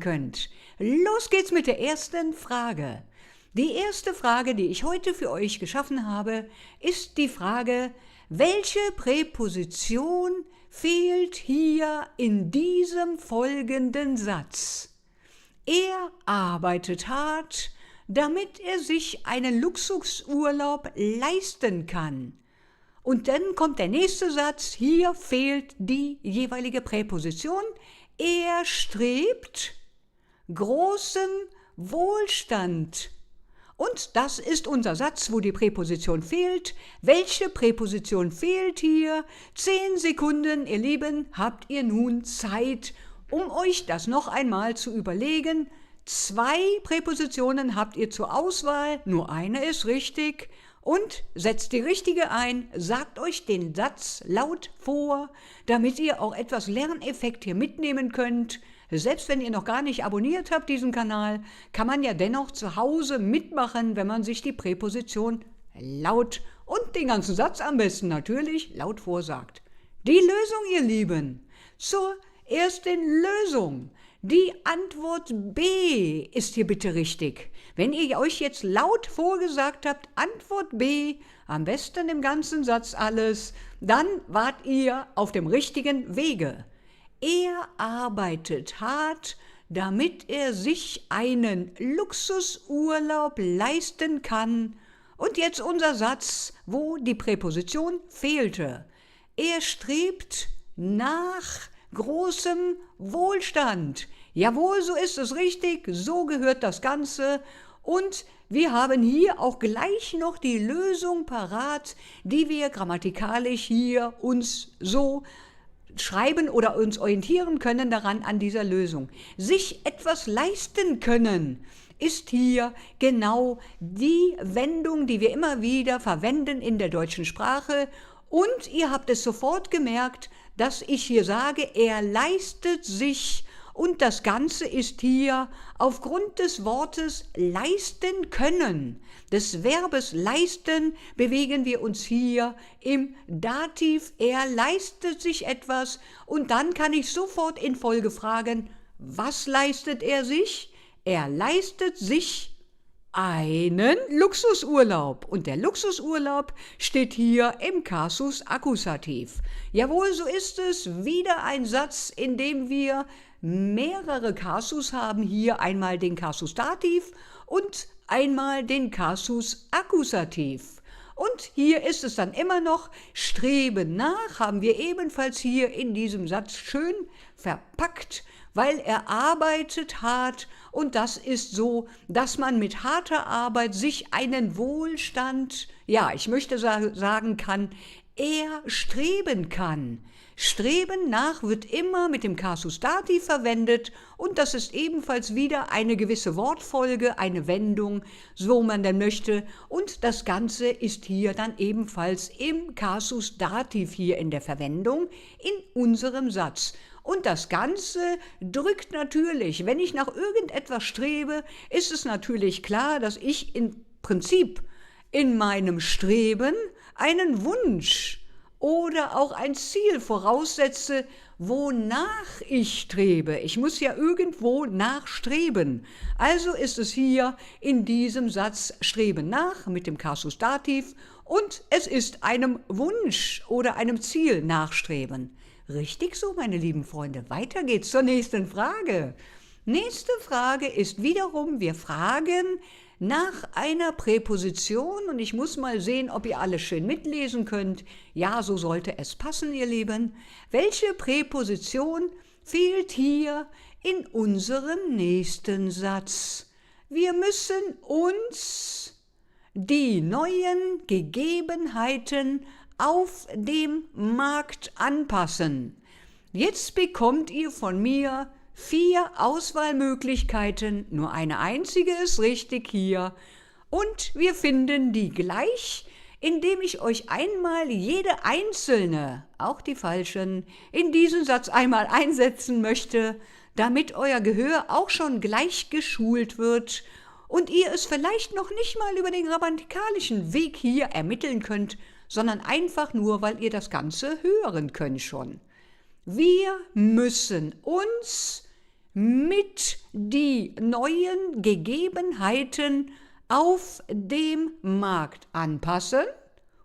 könnt. Los geht's mit der ersten Frage. Die erste Frage, die ich heute für euch geschaffen habe, ist die Frage, welche Präposition fehlt hier in diesem folgenden Satz? Er arbeitet hart, damit er sich einen Luxusurlaub leisten kann. Und dann kommt der nächste Satz, hier fehlt die jeweilige Präposition. Er strebt großem Wohlstand. Und das ist unser Satz, wo die Präposition fehlt. Welche Präposition fehlt hier? 10 Sekunden, ihr Lieben, habt ihr nun Zeit, um euch das noch einmal zu überlegen. 2 Präpositionen habt ihr zur Auswahl, nur eine ist richtig. Und setzt die richtige ein, sagt euch den Satz laut vor, damit ihr auch etwas Lerneffekt hier mitnehmen könnt. Selbst wenn ihr noch gar nicht abonniert habt, diesen Kanal, kann man ja dennoch zu Hause mitmachen, wenn man sich die Präposition laut und den ganzen Satz am besten natürlich laut vorsagt. Die Lösung, ihr Lieben, zur ersten Lösung. Die Antwort B ist hier bitte richtig. Wenn ihr euch jetzt laut vorgesagt habt, Antwort B, am besten im ganzen Satz alles, dann wart ihr auf dem richtigen Wege. Er arbeitet hart, damit er sich einen Luxusurlaub leisten kann. Und jetzt unser Satz, wo die Präposition fehlte. Er strebt nach großem Wohlstand. Jawohl, so ist es richtig, so gehört das Ganze. Und wir haben hier auch gleich noch die Lösung parat, die wir grammatikalisch hier uns so schreiben oder uns orientieren können daran an dieser Lösung. Sich etwas leisten können ist hier genau die Wendung, die wir immer wieder verwenden in der deutschen Sprache. Und ihr habt es sofort gemerkt, dass ich hier sage, er leistet sich, und das Ganze ist hier aufgrund des Wortes leisten können, des Verbes leisten, bewegen wir uns hier im Dativ. Er leistet sich etwas und dann kann ich sofort in Folge fragen, was leistet er sich? Er leistet sich einen Luxusurlaub. Und der Luxusurlaub steht hier im Kasus Akkusativ. Jawohl, so ist es. Wieder ein Satz, in dem wir mehrere Kasus haben. Hier einmal den Kasus Dativ und einmal den Kasus Akkusativ. Und hier ist es dann immer noch Streben nach, haben wir ebenfalls hier in diesem Satz schön verpackt, weil er arbeitet hart und das ist so, dass man mit harter Arbeit sich einen Wohlstand, ja, ich möchte sagen kann, erstreben kann. Streben nach wird immer mit dem Kasus Dativ verwendet und das ist ebenfalls wieder eine gewisse Wortfolge, eine Wendung, so man denn möchte. Und das Ganze ist hier dann ebenfalls im Kasus Dativ hier in der Verwendung in unserem Satz. Und das Ganze drückt natürlich, wenn ich nach irgendetwas strebe, ist es natürlich klar, dass ich im Prinzip in meinem Streben einen Wunsch oder auch ein Ziel voraussetze, wonach ich strebe. Ich muss ja irgendwo nachstreben. Also ist es hier in diesem Satz Streben nach mit dem Kasus Dativ und es ist einem Wunsch oder einem Ziel nachstreben. Richtig so, meine lieben Freunde. Weiter geht's zur nächsten Frage. Nächste Frage ist wiederum, wir fragen nach einer Präposition und ich muss mal sehen, ob ihr alles schön mitlesen könnt. Ja, so sollte es passen, ihr Lieben. Welche Präposition fehlt hier in unserem nächsten Satz? Wir müssen uns die neuen Gegebenheiten auf dem Markt anpassen. Jetzt bekommt ihr von mir 4 Auswahlmöglichkeiten, nur eine einzige ist richtig hier und wir finden die gleich, indem ich euch einmal jede einzelne, auch die falschen, in diesen Satz einmal einsetzen möchte, damit euer Gehör auch schon gleich geschult wird und ihr es vielleicht noch nicht mal über den grammatikalischen Weg hier ermitteln könnt, sondern einfach nur, weil ihr das Ganze hören könnt schon. Wir müssen uns mit die neuen Gegebenheiten auf dem Markt anpassen?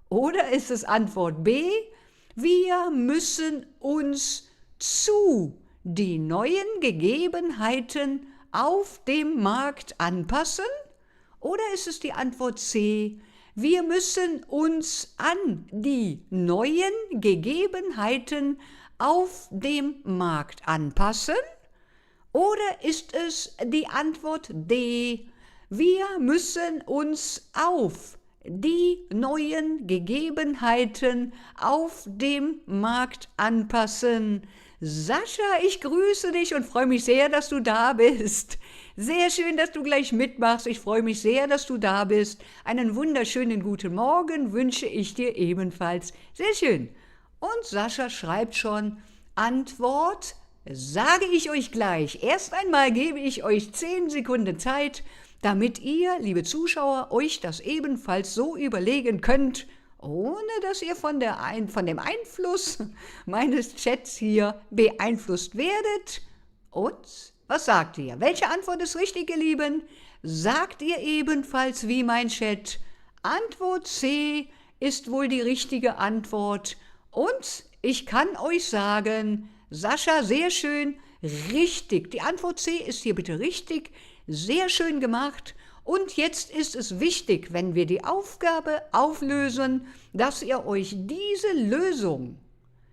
Oder ist es Antwort B, wir müssen uns zu die neuen Gegebenheiten auf dem Markt anpassen? Oder ist es die Antwort C, wir müssen uns an die neuen Gegebenheiten auf dem Markt anpassen? Oder ist es die Antwort D, wir müssen uns auf die neuen Gegebenheiten auf dem Markt anpassen? Sascha, ich grüße dich und freue mich sehr, dass du da bist. Sehr schön, dass du gleich mitmachst. Ich freue mich sehr, dass du da bist. Einen wunderschönen guten Morgen wünsche ich dir ebenfalls. Sehr schön. Und Sascha schreibt schon, Antwort sage ich euch gleich. Erst einmal gebe ich euch 10 Sekunden Zeit, damit ihr, liebe Zuschauer, euch das ebenfalls so überlegen könnt, ohne dass ihr von dem Einfluss meines Chats hier beeinflusst werdet. Und was sagt ihr? Welche Antwort ist richtig, ihr Lieben? Sagt ihr ebenfalls wie mein Chat? Antwort C ist wohl die richtige Antwort. Und ich kann euch sagen, Sascha, sehr schön, richtig. Die Antwort C ist hier bitte richtig. Sehr schön gemacht. Und jetzt ist es wichtig, wenn wir die Aufgabe auflösen, dass ihr euch diese Lösung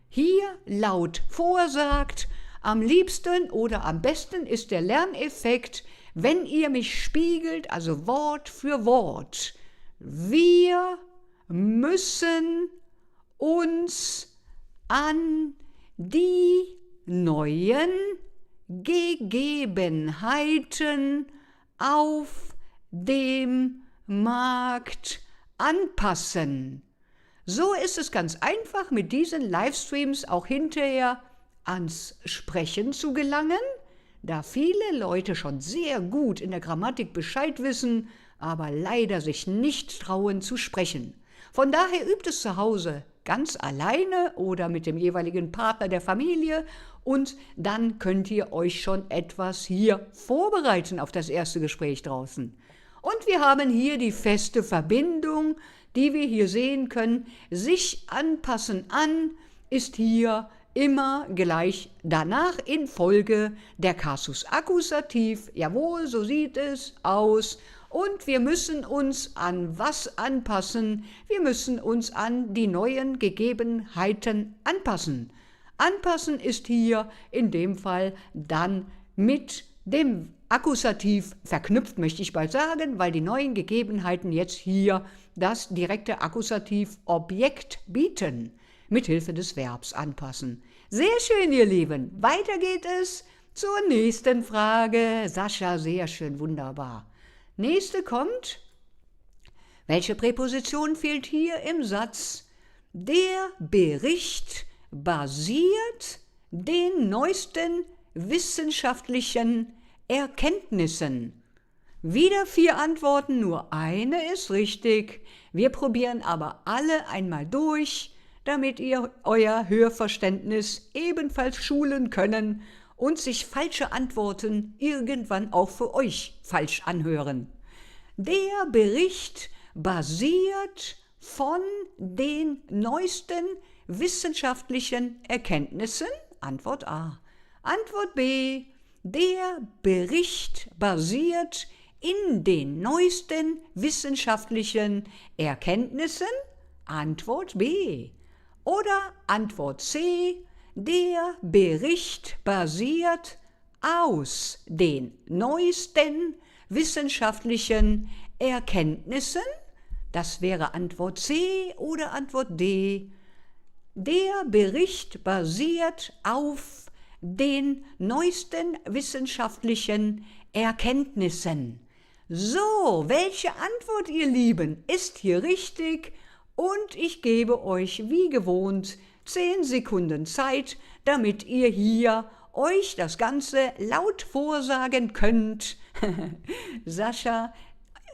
hier laut vorsagt. Am liebsten oder am besten ist der Lerneffekt, wenn ihr mich spiegelt, also Wort für Wort. Wir müssen uns an die neuen Gegebenheiten auf dem Markt anpassen. So ist es ganz einfach, mit diesen Livestreams auch hinterher ans Sprechen zu gelangen, da viele Leute schon sehr gut in der Grammatik Bescheid wissen, aber leider sich nicht trauen zu sprechen. Von daher übt es zu Hause ganz alleine oder mit dem jeweiligen Partner der Familie und dann könnt ihr euch schon etwas hier vorbereiten auf das erste Gespräch draußen. Und wir haben hier die feste Verbindung, die wir hier sehen können. Sich anpassen an ist hier immer gleich danach in Folge der Kasus Akkusativ. Jawohl, so sieht es aus. Und wir müssen uns an was anpassen? Wir müssen uns an die neuen Gegebenheiten anpassen. Anpassen ist hier in dem Fall dann mit dem Akkusativ verknüpft, möchte ich bald sagen, weil die neuen Gegebenheiten jetzt hier das direkte Akkusativ-Objekt bieten, mithilfe des Verbs anpassen. Sehr schön, ihr Lieben. Weiter geht es zur nächsten Frage. Sascha, sehr schön, wunderbar. Nächste kommt. Welche Präposition fehlt hier im Satz? Der Bericht basiert den neuesten wissenschaftlichen Erkenntnissen. Wieder 4 Antworten, nur eine ist richtig. Wir probieren aber alle einmal durch, damit ihr euer Hörverständnis ebenfalls schulen können und sich falsche Antworten irgendwann auch für euch falsch anhören. Der Bericht basiert von den neuesten wissenschaftlichen Erkenntnissen? Antwort A. Antwort B. Der Bericht basiert in den neuesten wissenschaftlichen Erkenntnissen? Antwort B. Oder Antwort C. Der Bericht basiert aus den neuesten wissenschaftlichen Erkenntnissen? Das wäre Antwort C oder Antwort D. Der Bericht basiert auf den neuesten wissenschaftlichen Erkenntnissen. So, welche Antwort, ihr Lieben, ist hier richtig? Und ich gebe euch wie gewohnt 10 Sekunden Zeit, damit ihr hier euch das Ganze laut vorsagen könnt. Sascha,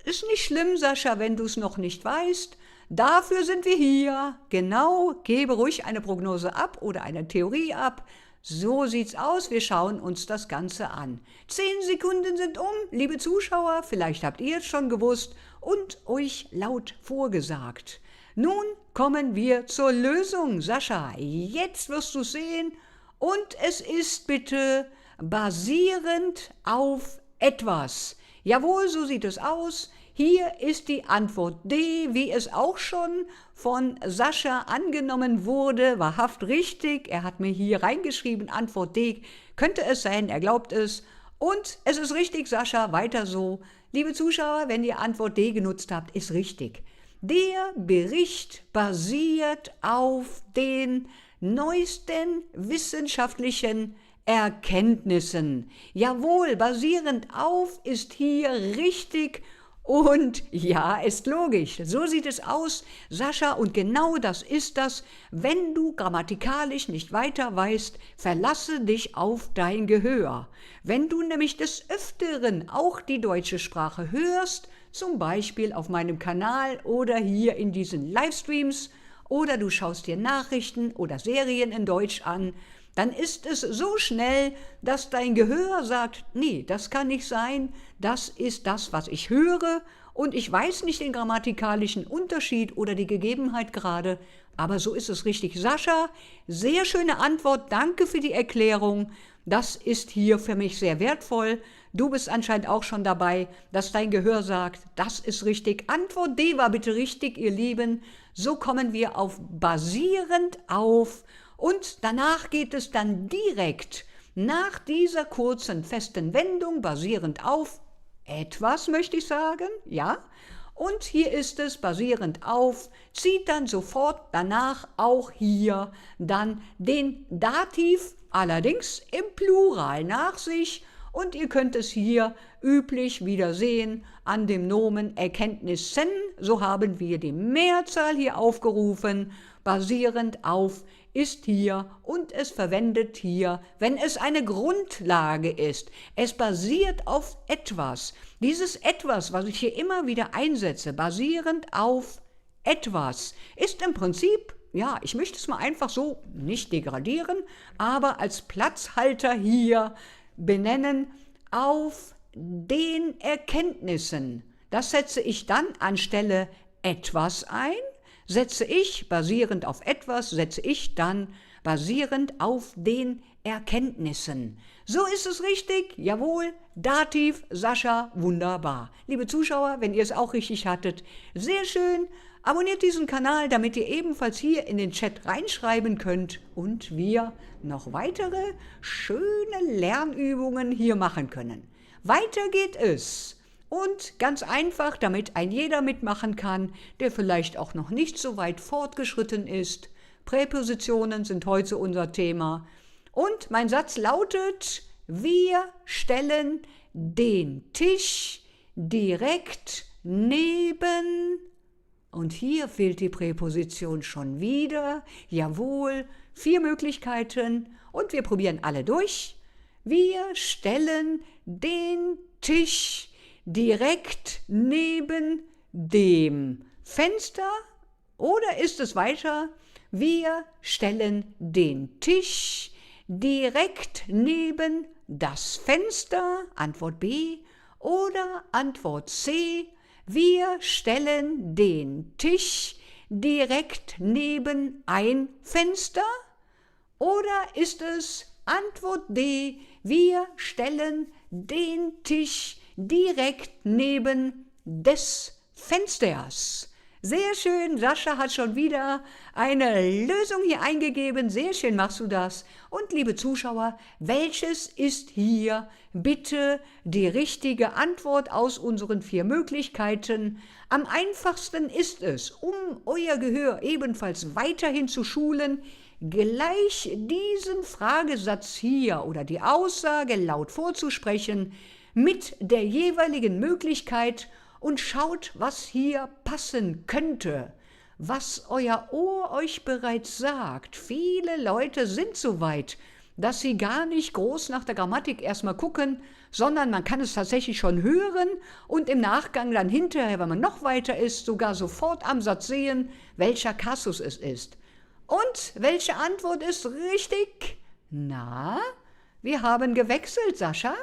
ist nicht schlimm, Sascha, wenn du es noch nicht weißt. Dafür sind wir hier. Genau, gebe ruhig eine Prognose ab oder eine Theorie ab. So sieht's aus, wir schauen uns das Ganze an. 10 Sekunden sind um, liebe Zuschauer, vielleicht habt ihr es schon gewusst und euch laut vorgesagt. Nun kommen wir zur Lösung, Sascha. Jetzt wirst du sehen und es ist bitte basierend auf etwas. Jawohl, so sieht es aus. Hier ist die Antwort D, wie es auch schon von Sascha angenommen wurde, wahrhaft richtig. Er hat mir hier reingeschrieben, Antwort D, könnte es sein, er glaubt es. Und es ist richtig, Sascha, weiter so. Liebe Zuschauer, wenn ihr Antwort D genutzt habt, ist richtig. Der Bericht basiert auf den neuesten wissenschaftlichen Erkenntnissen. Jawohl, basierend auf ist hier richtig. Und ja, ist logisch, so sieht es aus, Sascha, und genau das ist das. Wenn du grammatikalisch nicht weiter weißt, verlasse dich auf dein Gehör. Wenn du nämlich des Öfteren auch die deutsche Sprache hörst, zum Beispiel auf meinem Kanal oder hier in diesen Livestreams, oder du schaust dir Nachrichten oder Serien in Deutsch an, dann ist es so schnell, dass dein Gehör sagt, nee, das kann nicht sein, das ist das, was ich höre und ich weiß nicht den grammatikalischen Unterschied oder die Gegebenheit gerade, aber so ist es richtig. Sascha, sehr schöne Antwort, danke für die Erklärung, das ist hier für mich sehr wertvoll. Du bist anscheinend auch schon dabei, dass dein Gehör sagt, das ist richtig. Antwort D war bitte richtig, ihr Lieben. So kommen wir auf basierend auf. Und danach geht es dann direkt nach dieser kurzen festen Wendung, basierend auf etwas, möchte ich sagen, ja. Und hier ist es basierend auf, zieht dann sofort danach auch hier dann den Dativ, allerdings im Plural nach sich. Und ihr könnt es hier üblich wieder sehen an dem Nomen Erkenntnissen. So haben wir die Mehrzahl hier aufgerufen, basierend auf ist hier und es verwendet hier, wenn es eine Grundlage ist. Es basiert auf etwas. Dieses etwas, was ich hier immer wieder einsetze, basierend auf etwas, ist im Prinzip, ja, ich möchte es mal einfach so nicht degradieren, aber als Platzhalter hier benennen, auf den Erkenntnissen. Das setze ich dann anstelle etwas ein. Setze ich basierend auf etwas, setze ich dann basierend auf den Erkenntnissen. So ist es richtig, jawohl, Dativ, Sascha, wunderbar. Liebe Zuschauer, wenn ihr es auch richtig hattet, sehr schön, abonniert diesen Kanal, damit ihr ebenfalls hier in den Chat reinschreiben könnt und wir noch weitere schöne Lernübungen hier machen können. Weiter geht es. Und ganz einfach, damit ein jeder mitmachen kann, der vielleicht auch noch nicht so weit fortgeschritten ist. Präpositionen sind heute unser Thema. Und mein Satz lautet, wir stellen den Tisch direkt neben, und hier fehlt die Präposition schon wieder, jawohl, 4 Möglichkeiten und wir probieren alle durch. Wir stellen den Tisch direkt neben dem Fenster oder ist es weiter? Wir stellen den Tisch direkt neben das Fenster, Antwort B, oder Antwort C, wir stellen den Tisch direkt neben ein Fenster, oder ist es Antwort D, wir stellen den Tisch direkt neben des Fensters. Sehr schön, Sascha hat schon wieder eine Lösung hier eingegeben. Sehr schön machst du das. Und liebe Zuschauer, welches ist hier bitte die richtige Antwort aus unseren 4 Möglichkeiten? Am einfachsten ist es, um euer Gehör ebenfalls weiterhin zu schulen, gleich diesen Fragesatz hier oder die Aussage laut vorzusprechen, mit der jeweiligen Möglichkeit und schaut, was hier passen könnte, was euer Ohr euch bereits sagt. Viele Leute sind so weit, dass sie gar nicht groß nach der Grammatik erstmal gucken, sondern man kann es tatsächlich schon hören und im Nachgang dann hinterher, wenn man noch weiter ist, sogar sofort am Satz sehen, welcher Kasus es ist. Und welche Antwort ist richtig? Na, wir haben gewechselt, Sascha.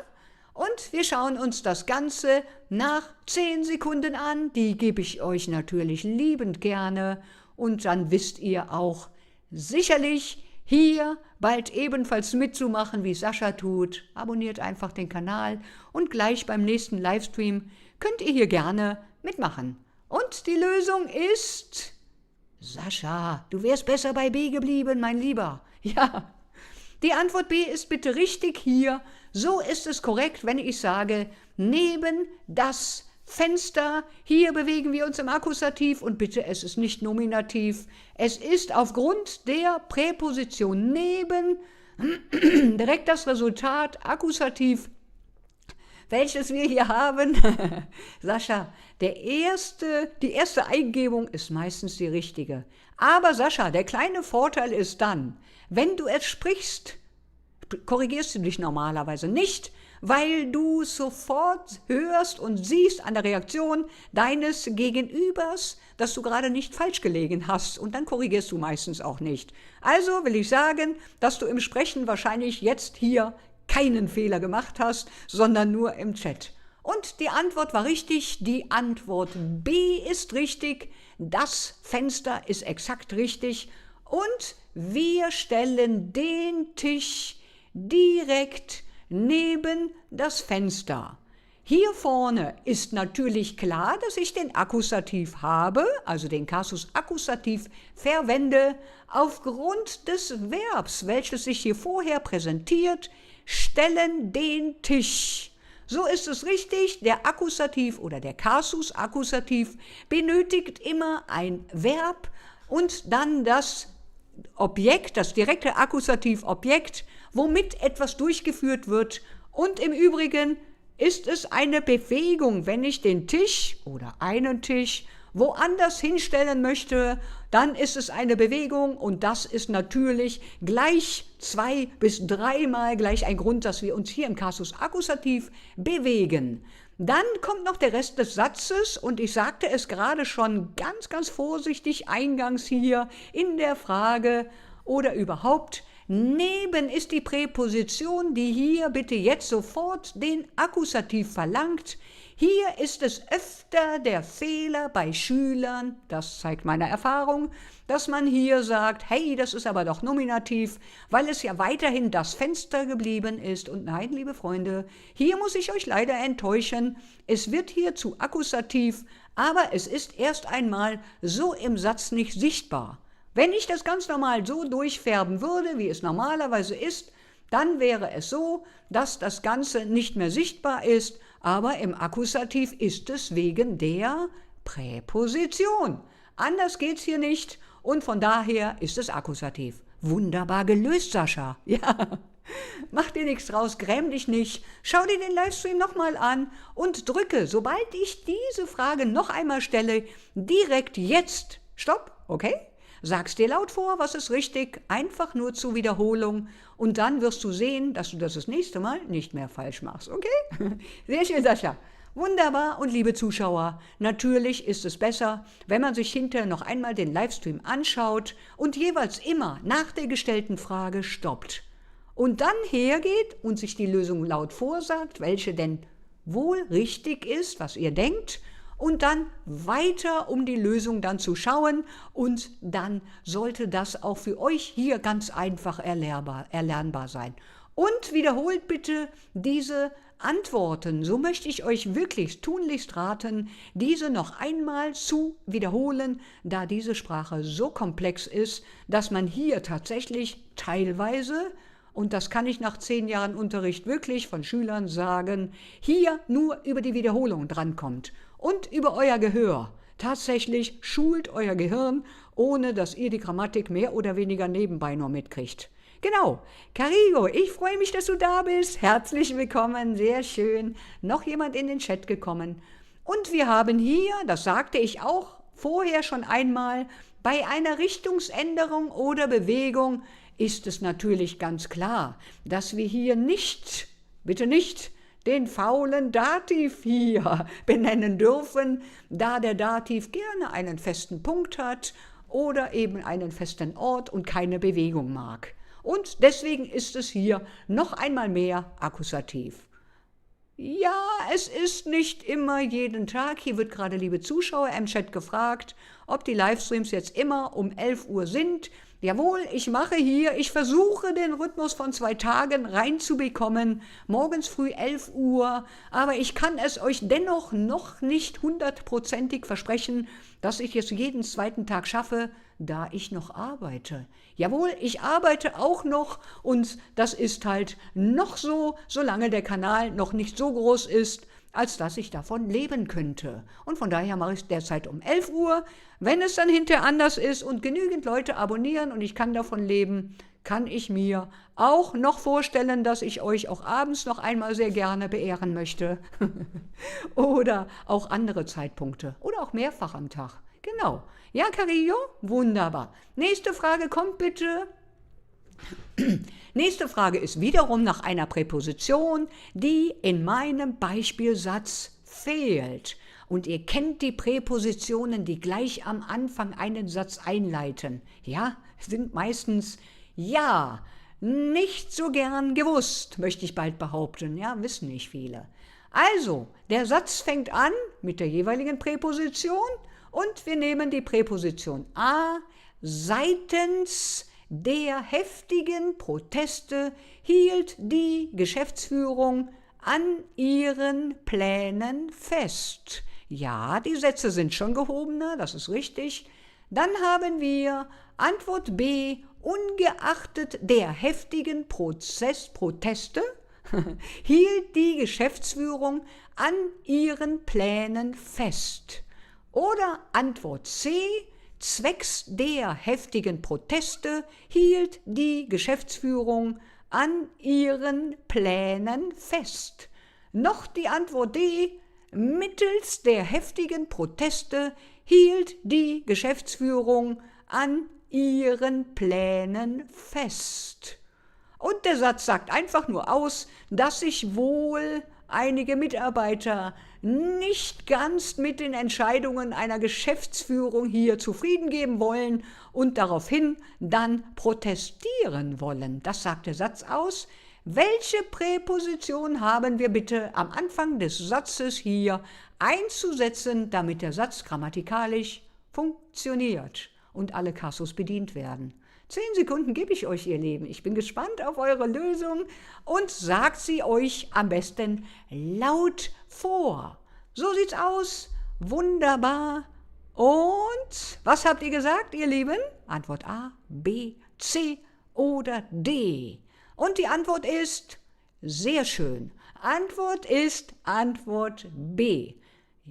Und wir schauen uns das Ganze nach 10 Sekunden an. Die gebe ich euch natürlich liebend gerne. Und dann wisst ihr auch sicherlich hier bald ebenfalls mitzumachen, wie Sascha tut. Abonniert einfach den Kanal und gleich beim nächsten Livestream könnt ihr hier gerne mitmachen. Und die Lösung ist... Sascha, du wärst besser bei B geblieben, mein Lieber. Ja, die Antwort B ist bitte richtig hier. So ist es korrekt, wenn ich sage, neben das Fenster. Hier bewegen wir uns im Akkusativ und bitte, es ist nicht nominativ. Es ist aufgrund der Präposition neben direkt das Resultat Akkusativ, welches wir hier haben. Sascha, die erste Eingebung ist meistens die richtige. Aber Sascha, der kleine Vorteil ist dann, wenn du es sprichst, korrigierst du dich normalerweise nicht, weil du sofort hörst und siehst an der Reaktion deines Gegenübers, dass du gerade nicht falsch gelegen hast und dann korrigierst du meistens auch nicht. Also will ich sagen, dass du im Sprechen wahrscheinlich jetzt hier keinen Fehler gemacht hast, sondern nur im Chat. Und die Antwort war richtig, die Antwort B ist richtig, das Fenster ist exakt richtig und wir stellen den Tisch direkt neben das Fenster. Hier vorne ist natürlich klar, dass ich den Akkusativ habe, also den Kasus Akkusativ verwende, aufgrund des Verbs, welches sich hier vorher präsentiert, stellen den Tisch. So ist es richtig, der Akkusativ oder der Kasus Akkusativ benötigt immer ein Verb und dann das Objekt, das direkte Akkusativobjekt, womit etwas durchgeführt wird. Und im Übrigen ist es eine Bewegung, wenn ich den Tisch oder einen Tisch woanders hinstellen möchte, dann ist es eine Bewegung und das ist natürlich gleich 2 bis 3 Mal gleich ein Grund, dass wir uns hier im Kasus Akkusativ bewegen. Dann kommt noch der Rest des Satzes und ich sagte es gerade schon ganz vorsichtig eingangs hier in der Frage oder überhaupt. Neben ist die Präposition, die hier bitte jetzt sofort den Akkusativ verlangt. Hier ist es öfter der Fehler bei Schülern, das zeigt meine Erfahrung, dass man hier sagt, hey, das ist aber doch Nominativ, weil es ja weiterhin das Fenster geblieben ist. Und nein, liebe Freunde, hier muss ich euch leider enttäuschen, es wird hier zu Akkusativ, aber es ist erst einmal so im Satz nicht sichtbar. Wenn ich das ganz normal so durchfärben würde, wie es normalerweise ist, dann wäre es so, dass das Ganze nicht mehr sichtbar ist, aber im Akkusativ ist es wegen der Präposition. Anders geht's hier nicht und von daher ist es Akkusativ. Wunderbar gelöst, Sascha. Ja, mach dir nichts draus, gräm dich nicht. Schau dir den Livestream nochmal an und drücke, sobald ich diese Frage noch einmal stelle, direkt jetzt Stopp, okay? Sag's dir laut vor, was ist richtig, einfach nur zur Wiederholung und dann wirst du sehen, dass du das nächste Mal nicht mehr falsch machst, okay? Sehr schön, Sascha. Wunderbar und liebe Zuschauer, natürlich ist es besser, wenn man sich hinterher noch einmal den Livestream anschaut und jeweils immer nach der gestellten Frage stoppt und dann hergeht und sich die Lösung laut vorsagt, welche denn wohl richtig ist, was ihr denkt, und dann weiter, um die Lösung dann zu schauen und dann sollte das auch für euch hier ganz einfach erlernbar sein. Und wiederholt bitte diese Antworten, so möchte ich euch wirklich tunlichst raten, diese noch einmal zu wiederholen, da diese Sprache so komplex ist, dass man hier tatsächlich teilweise, und das kann ich nach 10 Jahren Unterricht wirklich von Schülern sagen, hier nur über die Wiederholung drankommt. Und über euer Gehör. Tatsächlich schult euer Gehirn, ohne dass ihr die Grammatik mehr oder weniger nebenbei nur mitkriegt. Genau, Carigo, ich freue mich, dass du da bist. Herzlich willkommen, sehr schön. Noch jemand in den Chat gekommen. Und wir haben hier, das sagte ich auch vorher schon einmal, bei einer Richtungsänderung oder Bewegung ist es natürlich ganz klar, dass wir hier nicht, bitte nicht, den faulen Dativ hier benennen dürfen, da der Dativ gerne einen festen Punkt hat oder eben einen festen Ort und keine Bewegung mag. und deswegen ist es hier noch einmal mehr Akkusativ. Ja, es ist nicht immer jeden Tag. Hier wird gerade, liebe Zuschauer, im Chat gefragt, ob die Livestreams jetzt immer um 11 Uhr sind. Jawohl, ich versuche den Rhythmus von 2 Tagen reinzubekommen, morgens früh 11 Uhr, aber ich kann es euch dennoch noch nicht 100%ig versprechen, dass ich es jeden 2. Tag schaffe, da ich noch arbeite. Jawohl, ich arbeite auch noch und das ist halt noch so, solange der Kanal noch nicht so groß ist, als dass ich davon leben könnte. Und von daher mache ich es derzeit um 11 Uhr. Wenn es dann hinterher anders ist und genügend Leute abonnieren und ich kann davon leben, kann ich mir auch noch vorstellen, dass ich euch auch abends noch einmal sehr gerne beehren möchte. Oder auch andere Zeitpunkte oder auch mehrfach am Tag. Genau. Ja, Carillo? Wunderbar. Nächste Frage kommt bitte. Nächste Frage ist wiederum nach einer Präposition, die in meinem Beispielsatz fehlt. Und ihr kennt die Präpositionen, die gleich am Anfang einen Satz einleiten. Ja, sind meistens ja, nicht so gern gewusst, möchte ich bald behaupten. Ja, wissen nicht viele. Also, der Satz fängt an mit der jeweiligen Präposition und wir nehmen die Präposition a. Seitens der heftigen Proteste hielt die Geschäftsführung an ihren Plänen fest. Ja, die Sätze sind schon gehobener, das ist richtig. Dann haben wir Antwort B. Ungeachtet der heftigen Proteste hielt die Geschäftsführung an ihren Plänen fest. Oder Antwort C. Zwecks der heftigen Proteste hielt die Geschäftsführung an ihren Plänen fest. Noch die Antwort D. Mittels der heftigen Proteste hielt die Geschäftsführung an ihren Plänen fest. Und der Satz sagt einfach nur aus, dass sich wohl einige Mitarbeiter nicht ganz mit den Entscheidungen einer Geschäftsführung hier zufrieden geben wollen und daraufhin dann protestieren wollen. Das sagt der Satz aus. Welche Präposition haben wir bitte am Anfang des Satzes hier einzusetzen, damit der Satz grammatikalisch funktioniert und alle Kasus bedient werden? 10 Sekunden gebe ich euch, ihr Lieben. Ich bin gespannt auf eure Lösung und sagt sie euch am besten laut vor. So sieht's aus. Wunderbar. Und was habt ihr gesagt, ihr Lieben? Antwort A, B, C oder D. Und die Antwort ist sehr schön. Antwort ist Antwort B.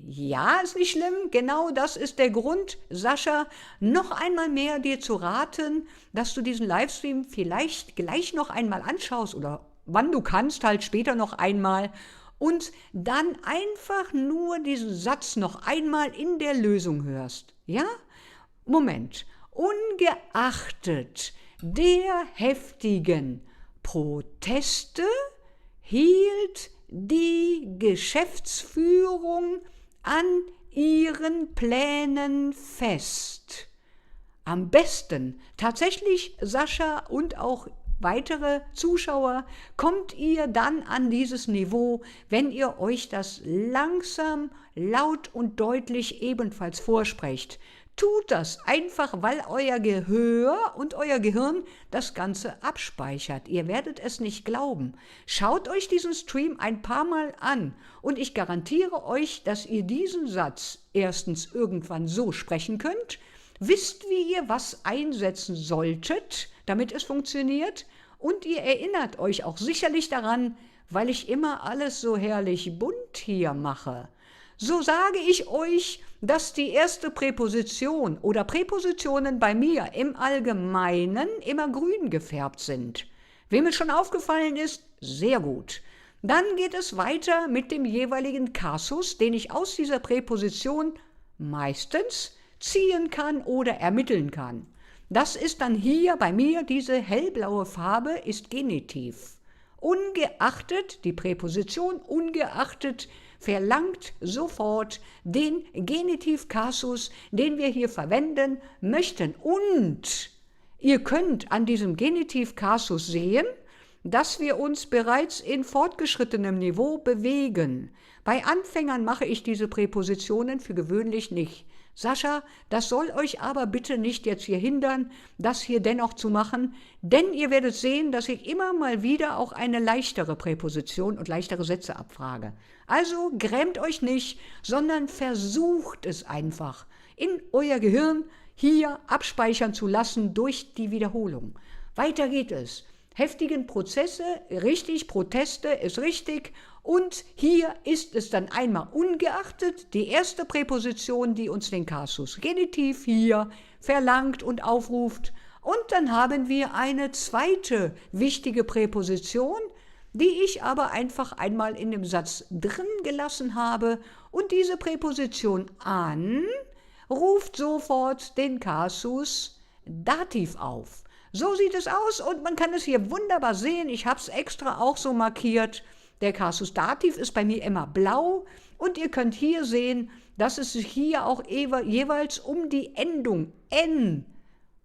Ja, ist nicht schlimm, genau das ist der Grund, Sascha, noch einmal mehr dir zu raten, dass du diesen Livestream vielleicht gleich noch einmal anschaust oder wann du kannst, halt später noch einmal und dann einfach nur diesen Satz noch einmal in der Lösung hörst. Ja? Moment. Ungeachtet der heftigen Proteste hielt die Geschäftsführung an ihren Plänen fest. Am besten, tatsächlich Sascha und auch weitere Zuschauer, kommt ihr dann an dieses Niveau, wenn ihr euch das langsam, laut und deutlich ebenfalls vorsprecht. Tut das einfach, weil euer Gehör und euer Gehirn das Ganze abspeichert. Ihr werdet es nicht glauben. Schaut euch diesen Stream ein paar Mal an und ich garantiere euch, dass ihr diesen Satz erstens irgendwann so sprechen könnt, wisst, wie ihr was einsetzen solltet, damit es funktioniert und ihr erinnert euch auch sicherlich daran, weil ich immer alles so herrlich bunt hier mache. So sage ich euch, dass die erste Präposition oder Präpositionen bei mir im Allgemeinen immer grün gefärbt sind. Wem es schon aufgefallen ist, sehr gut. Dann geht es weiter mit dem jeweiligen Kasus, den ich aus dieser Präposition meistens ziehen kann oder ermitteln kann. Das ist dann hier bei mir, diese hellblaue Farbe ist Genitiv. Ungeachtet, die Präposition ungeachtet verlangt sofort den Genitiv Kasus, den wir hier verwenden möchten. Und ihr könnt an diesem Genitiv Kasus sehen, dass wir uns bereits in fortgeschrittenem Niveau bewegen. Bei Anfängern mache ich diese Präpositionen für gewöhnlich nicht. Sascha, das soll euch aber bitte nicht jetzt hier hindern, das hier dennoch zu machen, denn ihr werdet sehen, dass ich immer mal wieder auch eine leichtere Präposition und leichtere Sätze abfrage. Also grämt euch nicht, sondern versucht es einfach in euer Gehirn hier abspeichern zu lassen durch die Wiederholung. Weiter geht es. Heftigen Prozesse, richtig, Proteste ist richtig. Und hier ist es dann einmal ungeachtet die erste Präposition, die uns den Kasus Genitiv hier verlangt und aufruft. Und dann haben wir eine zweite wichtige Präposition, die ich aber einfach einmal in dem Satz drin gelassen habe. Und diese Präposition an ruft sofort den Kasus Dativ auf. So sieht es aus und man kann es hier wunderbar sehen. Ich habe es extra auch so markiert. Der Kasus Dativ ist bei mir immer blau und ihr könnt hier sehen, dass es sich hier auch jeweils um die Endung N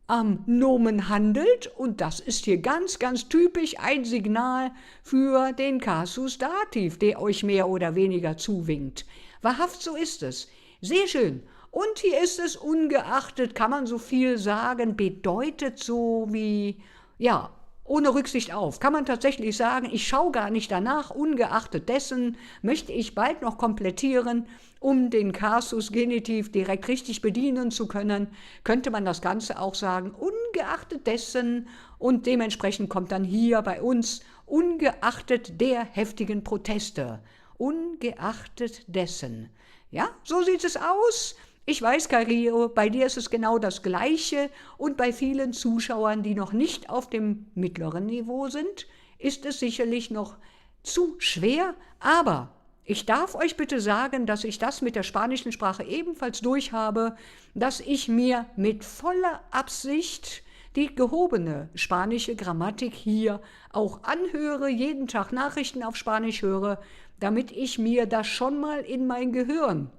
am Nomen handelt und das ist hier ganz, ganz typisch ein Signal für den Kasus Dativ, der euch mehr oder weniger zuwinkt. Wahrhaft, so ist es. Sehr schön. Und hier ist es ungeachtet, kann man so viel sagen, bedeutet so wie, ja, ohne Rücksicht auf. Kann man tatsächlich sagen, ich schaue gar nicht danach, ungeachtet dessen möchte ich bald noch komplettieren, um den Kasus Genitiv direkt richtig bedienen zu können, könnte man das Ganze auch sagen, ungeachtet dessen und dementsprechend kommt dann hier bei uns ungeachtet der heftigen Proteste. Ungeachtet dessen. Ja, so sieht es aus. Ich weiß, Cario, bei dir ist es genau das Gleiche und bei vielen Zuschauern, die noch nicht auf dem mittleren Niveau sind, ist es sicherlich noch zu schwer, aber ich darf euch bitte sagen, dass ich das mit der spanischen Sprache ebenfalls durchhabe, dass ich mir mit voller Absicht die gehobene spanische Grammatik hier auch anhöre, jeden Tag Nachrichten auf Spanisch höre, damit ich mir das schon mal in mein Gehirn,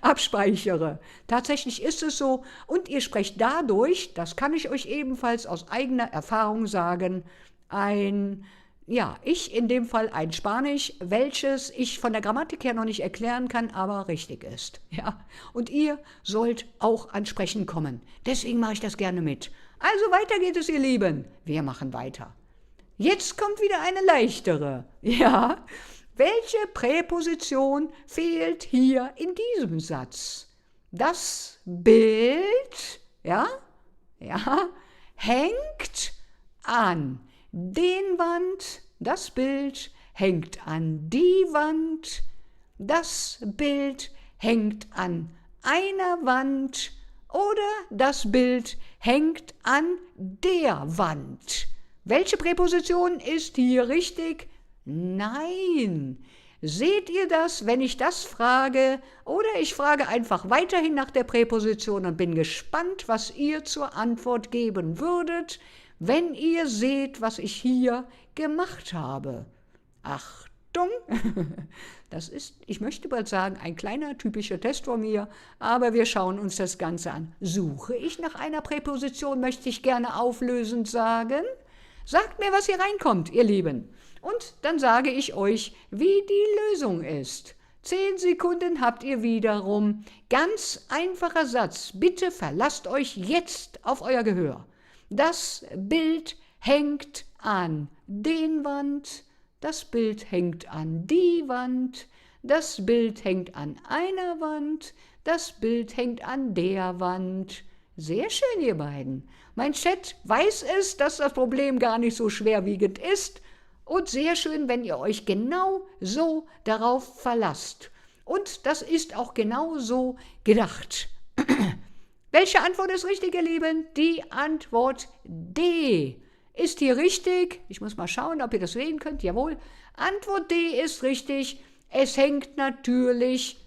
abspeichere. Tatsächlich ist es so und ihr sprecht dadurch, das kann ich euch ebenfalls aus eigener Erfahrung sagen, ich in dem Fall ein Spanisch, welches ich von der Grammatik her noch nicht erklären kann, aber richtig ist. Ja, und ihr sollt auch ans Sprechen kommen. Deswegen mache ich das gerne mit. Also weiter geht es, ihr Lieben. Wir machen weiter. Jetzt kommt wieder eine leichtere. Ja, welche Präposition fehlt hier in diesem Satz? Das Bild, hängt an den Wand, das Bild hängt an die Wand, das Bild hängt an einer Wand oder das Bild hängt an der Wand. Welche Präposition ist hier richtig? Nein. Seht ihr das, wenn ich das frage? Oder ich frage einfach weiterhin nach der Präposition und bin gespannt, was ihr zur Antwort geben würdet, wenn ihr seht, was ich hier gemacht habe. Achtung, das ist, ich möchte bald sagen, ein kleiner typischer Test von mir, aber wir schauen uns das Ganze an. Suche ich nach einer Präposition, möchte ich gerne auflösend sagen. Sagt mir, was hier reinkommt, ihr Lieben. Und dann sage ich euch, wie die Lösung ist. 10 Sekunden habt ihr wiederum. Ganz einfacher Satz. Bitte verlasst euch jetzt auf euer Gehör. Das Bild hängt an den Wand. Das Bild hängt an die Wand. Das Bild hängt an einer Wand. Das Bild hängt an der Wand. Sehr schön, ihr beiden. Mein Chat weiß es, dass das Problem gar nicht so schwerwiegend ist. Und sehr schön, wenn ihr euch genau so darauf verlasst. Und das ist auch genau so gedacht. Welche Antwort ist richtig, ihr Lieben? Die Antwort D ist hier richtig. Ich muss mal schauen, ob ihr das sehen könnt. Jawohl. Antwort D ist richtig. Es hängt natürlich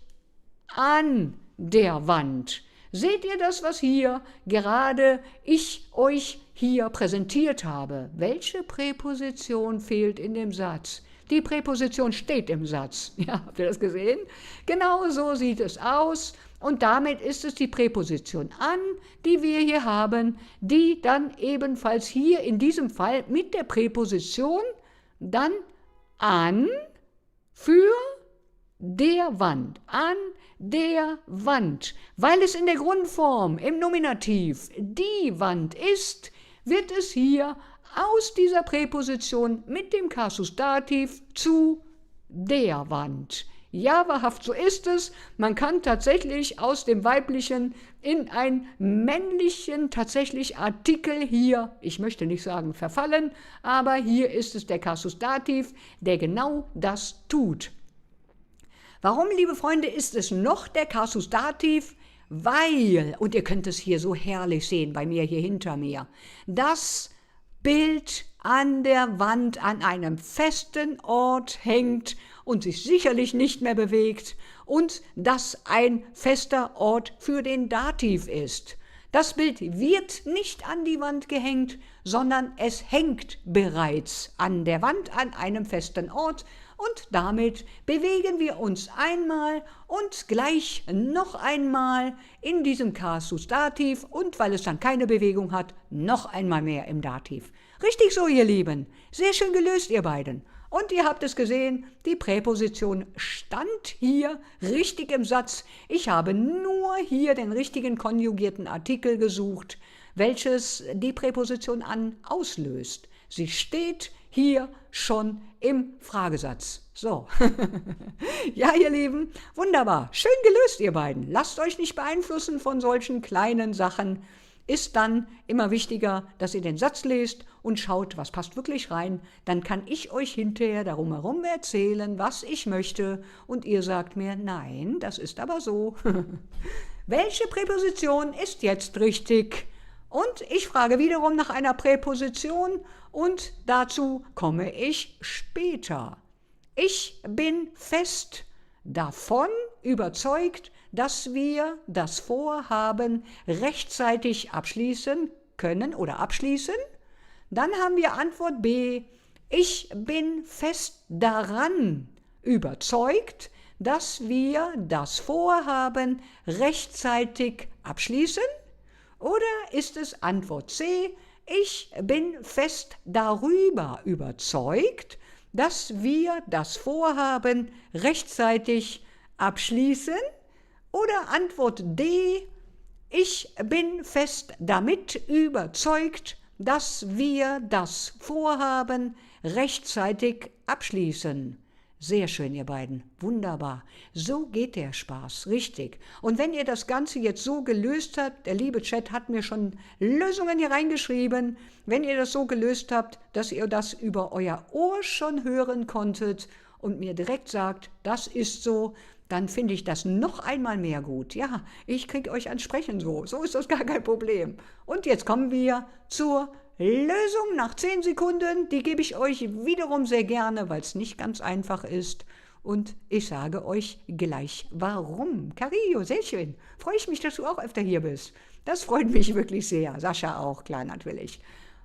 an der Wand. Seht ihr das, was hier gerade ich euch hier präsentiert habe? Welche Präposition fehlt in dem Satz? Die Präposition steht im Satz. Ja, habt ihr das gesehen? Genau so sieht es aus. Und damit ist es die Präposition an, die wir hier haben, die dann ebenfalls hier in diesem Fall mit der Präposition dann an für der Wand, an der Wand. Weil es in der Grundform, im Nominativ, die Wand ist, wird es hier aus dieser Präposition mit dem Kasus Dativ zu der Wand. Ja, wahrhaft, so ist es. Man kann tatsächlich aus dem Weiblichen in einen männlichen tatsächlich Artikel hier, ich möchte nicht sagen verfallen, aber hier ist es der Kasus Dativ, der genau das tut. Warum, liebe Freunde, ist es noch der Kasus Dativ? Weil, und ihr könnt es hier so herrlich sehen bei mir hier hinter mir, das Bild an der Wand an einem festen Ort hängt und sich sicherlich nicht mehr bewegt und das ein fester Ort für den Dativ ist. Das Bild wird nicht an die Wand gehängt, sondern es hängt bereits an der Wand an einem festen Ort und damit bewegen wir uns einmal und gleich noch einmal in diesem Kasus Dativ und weil es dann keine Bewegung hat, noch einmal mehr im Dativ. Richtig so, ihr Lieben. Sehr schön gelöst, ihr beiden. Und ihr habt es gesehen, die Präposition stand hier richtig im Satz. Ich habe nur hier den richtigen konjugierten Artikel gesucht, welches die Präposition an auslöst. Sie steht hier schon im Fragesatz. So, ja, ihr Lieben, wunderbar, schön gelöst, ihr beiden. Lasst euch nicht beeinflussen von solchen kleinen Sachen. Ist dann immer wichtiger, dass ihr den Satz lest und schaut, was passt wirklich rein. Dann kann ich euch hinterher darum herum erzählen, was ich möchte. Und ihr sagt mir, nein, das ist aber so. Welche Präposition ist jetzt richtig? Und ich frage wiederum nach einer Präposition und dazu komme ich später. Ich bin fest davon überzeugt, dass wir das Vorhaben rechtzeitig abschließen können oder abschließen. Dann haben wir Antwort B. Ich bin fest daran überzeugt, dass wir das Vorhaben rechtzeitig abschließen. Oder ist es Antwort C? Ich bin fest darüber überzeugt, dass wir das Vorhaben rechtzeitig abschließen. Oder Antwort D, ich bin fest damit überzeugt, dass wir das Vorhaben rechtzeitig abschließen. Sehr schön, ihr beiden. Wunderbar. So geht der Spaß. Richtig. Und wenn ihr das Ganze jetzt so gelöst habt, der liebe Chat hat mir schon Lösungen hier reingeschrieben, wenn ihr das so gelöst habt, dass ihr das über euer Ohr schon hören konntet und mir direkt sagt, das ist so, dann finde ich das noch einmal mehr gut. Ja, ich kriege euch ans Sprechen so. So ist das gar kein Problem. Und jetzt kommen wir zur Lösung nach 10 Sekunden. Die gebe ich euch wiederum sehr gerne, weil es nicht ganz einfach ist. Und ich sage euch gleich, warum. Carillo, sehr schön. Freue ich mich, dass du auch öfter hier bist. Das freut mich wirklich sehr. Sascha auch, klar natürlich.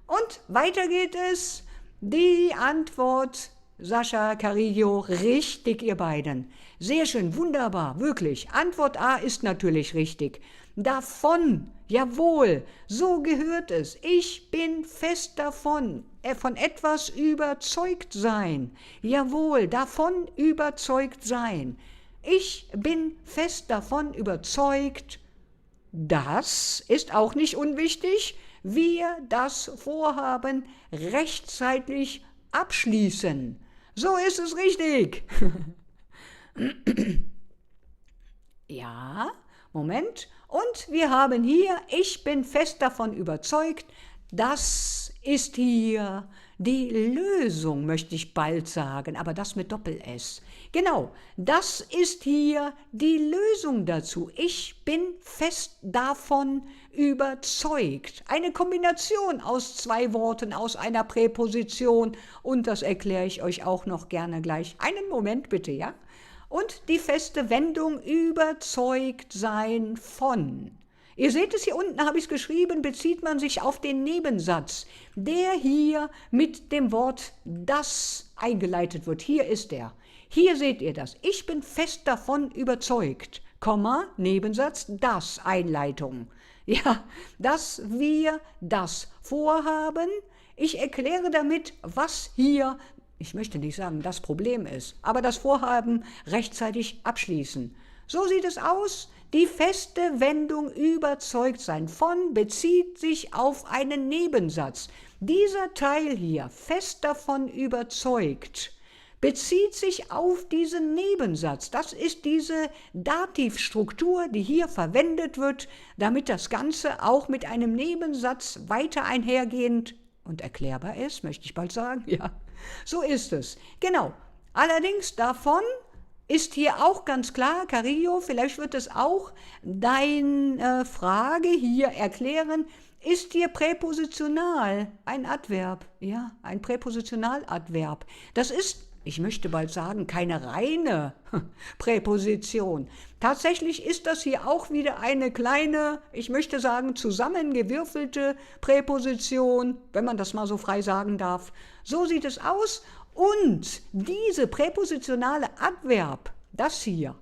Und weiter geht es. Die Antwort Sascha, Carillo, richtig, ihr beiden. Sehr schön, wunderbar, wirklich. Antwort A ist natürlich richtig. Davon, jawohl, so gehört es. Ich bin fest davon, von etwas überzeugt sein. Jawohl, davon überzeugt sein. Ich bin fest davon überzeugt, das ist auch nicht unwichtig, wir das Vorhaben rechtzeitig abschließen. So ist es richtig. Ja, Moment. Und wir haben hier, ich bin fest davon überzeugt, das ist hier die Lösung, möchte ich bald sagen, aber das mit Doppel-S. Genau, das ist hier die Lösung dazu. Ich bin fest davon überzeugt. Eine Kombination aus 2 Worten, aus einer Präposition und das erkläre ich euch auch noch gerne gleich. Einen Moment bitte, ja? Und die feste Wendung überzeugt sein von. Ihr seht es hier unten, habe ich es geschrieben, bezieht man sich auf den Nebensatz, der hier mit dem Wort das eingeleitet wird. Hier ist er. Hier seht ihr das. Ich bin fest davon überzeugt. Komma, Nebensatz, das, Einleitung. Ja, dass wir das vorhaben. Ich erkläre damit, was hier, ich möchte nicht sagen, das Problem ist, aber das Vorhaben rechtzeitig abschließen. So sieht es aus. Die feste Wendung überzeugt sein von bezieht sich auf einen Nebensatz. Dieser Teil hier, fest davon überzeugt, bezieht sich auf diesen Nebensatz. Das ist diese Dativstruktur, die hier verwendet wird, damit das Ganze auch mit einem Nebensatz weiter einhergehend und erklärbar ist, möchte ich bald sagen. Ja, so ist es. Genau. Allerdings davon ist hier auch ganz klar, Carillo, vielleicht wird es auch deine Frage hier erklären, ist hier präpositional ein Adverb? Ja, ein Präpositionaladverb. Das ist, ich möchte bald sagen, keine reine Präposition. Tatsächlich ist das hier auch wieder eine kleine, ich möchte sagen, zusammengewürfelte Präposition, wenn man das mal so frei sagen darf. So sieht es aus. Und diese präpositionale Adverb, das hier,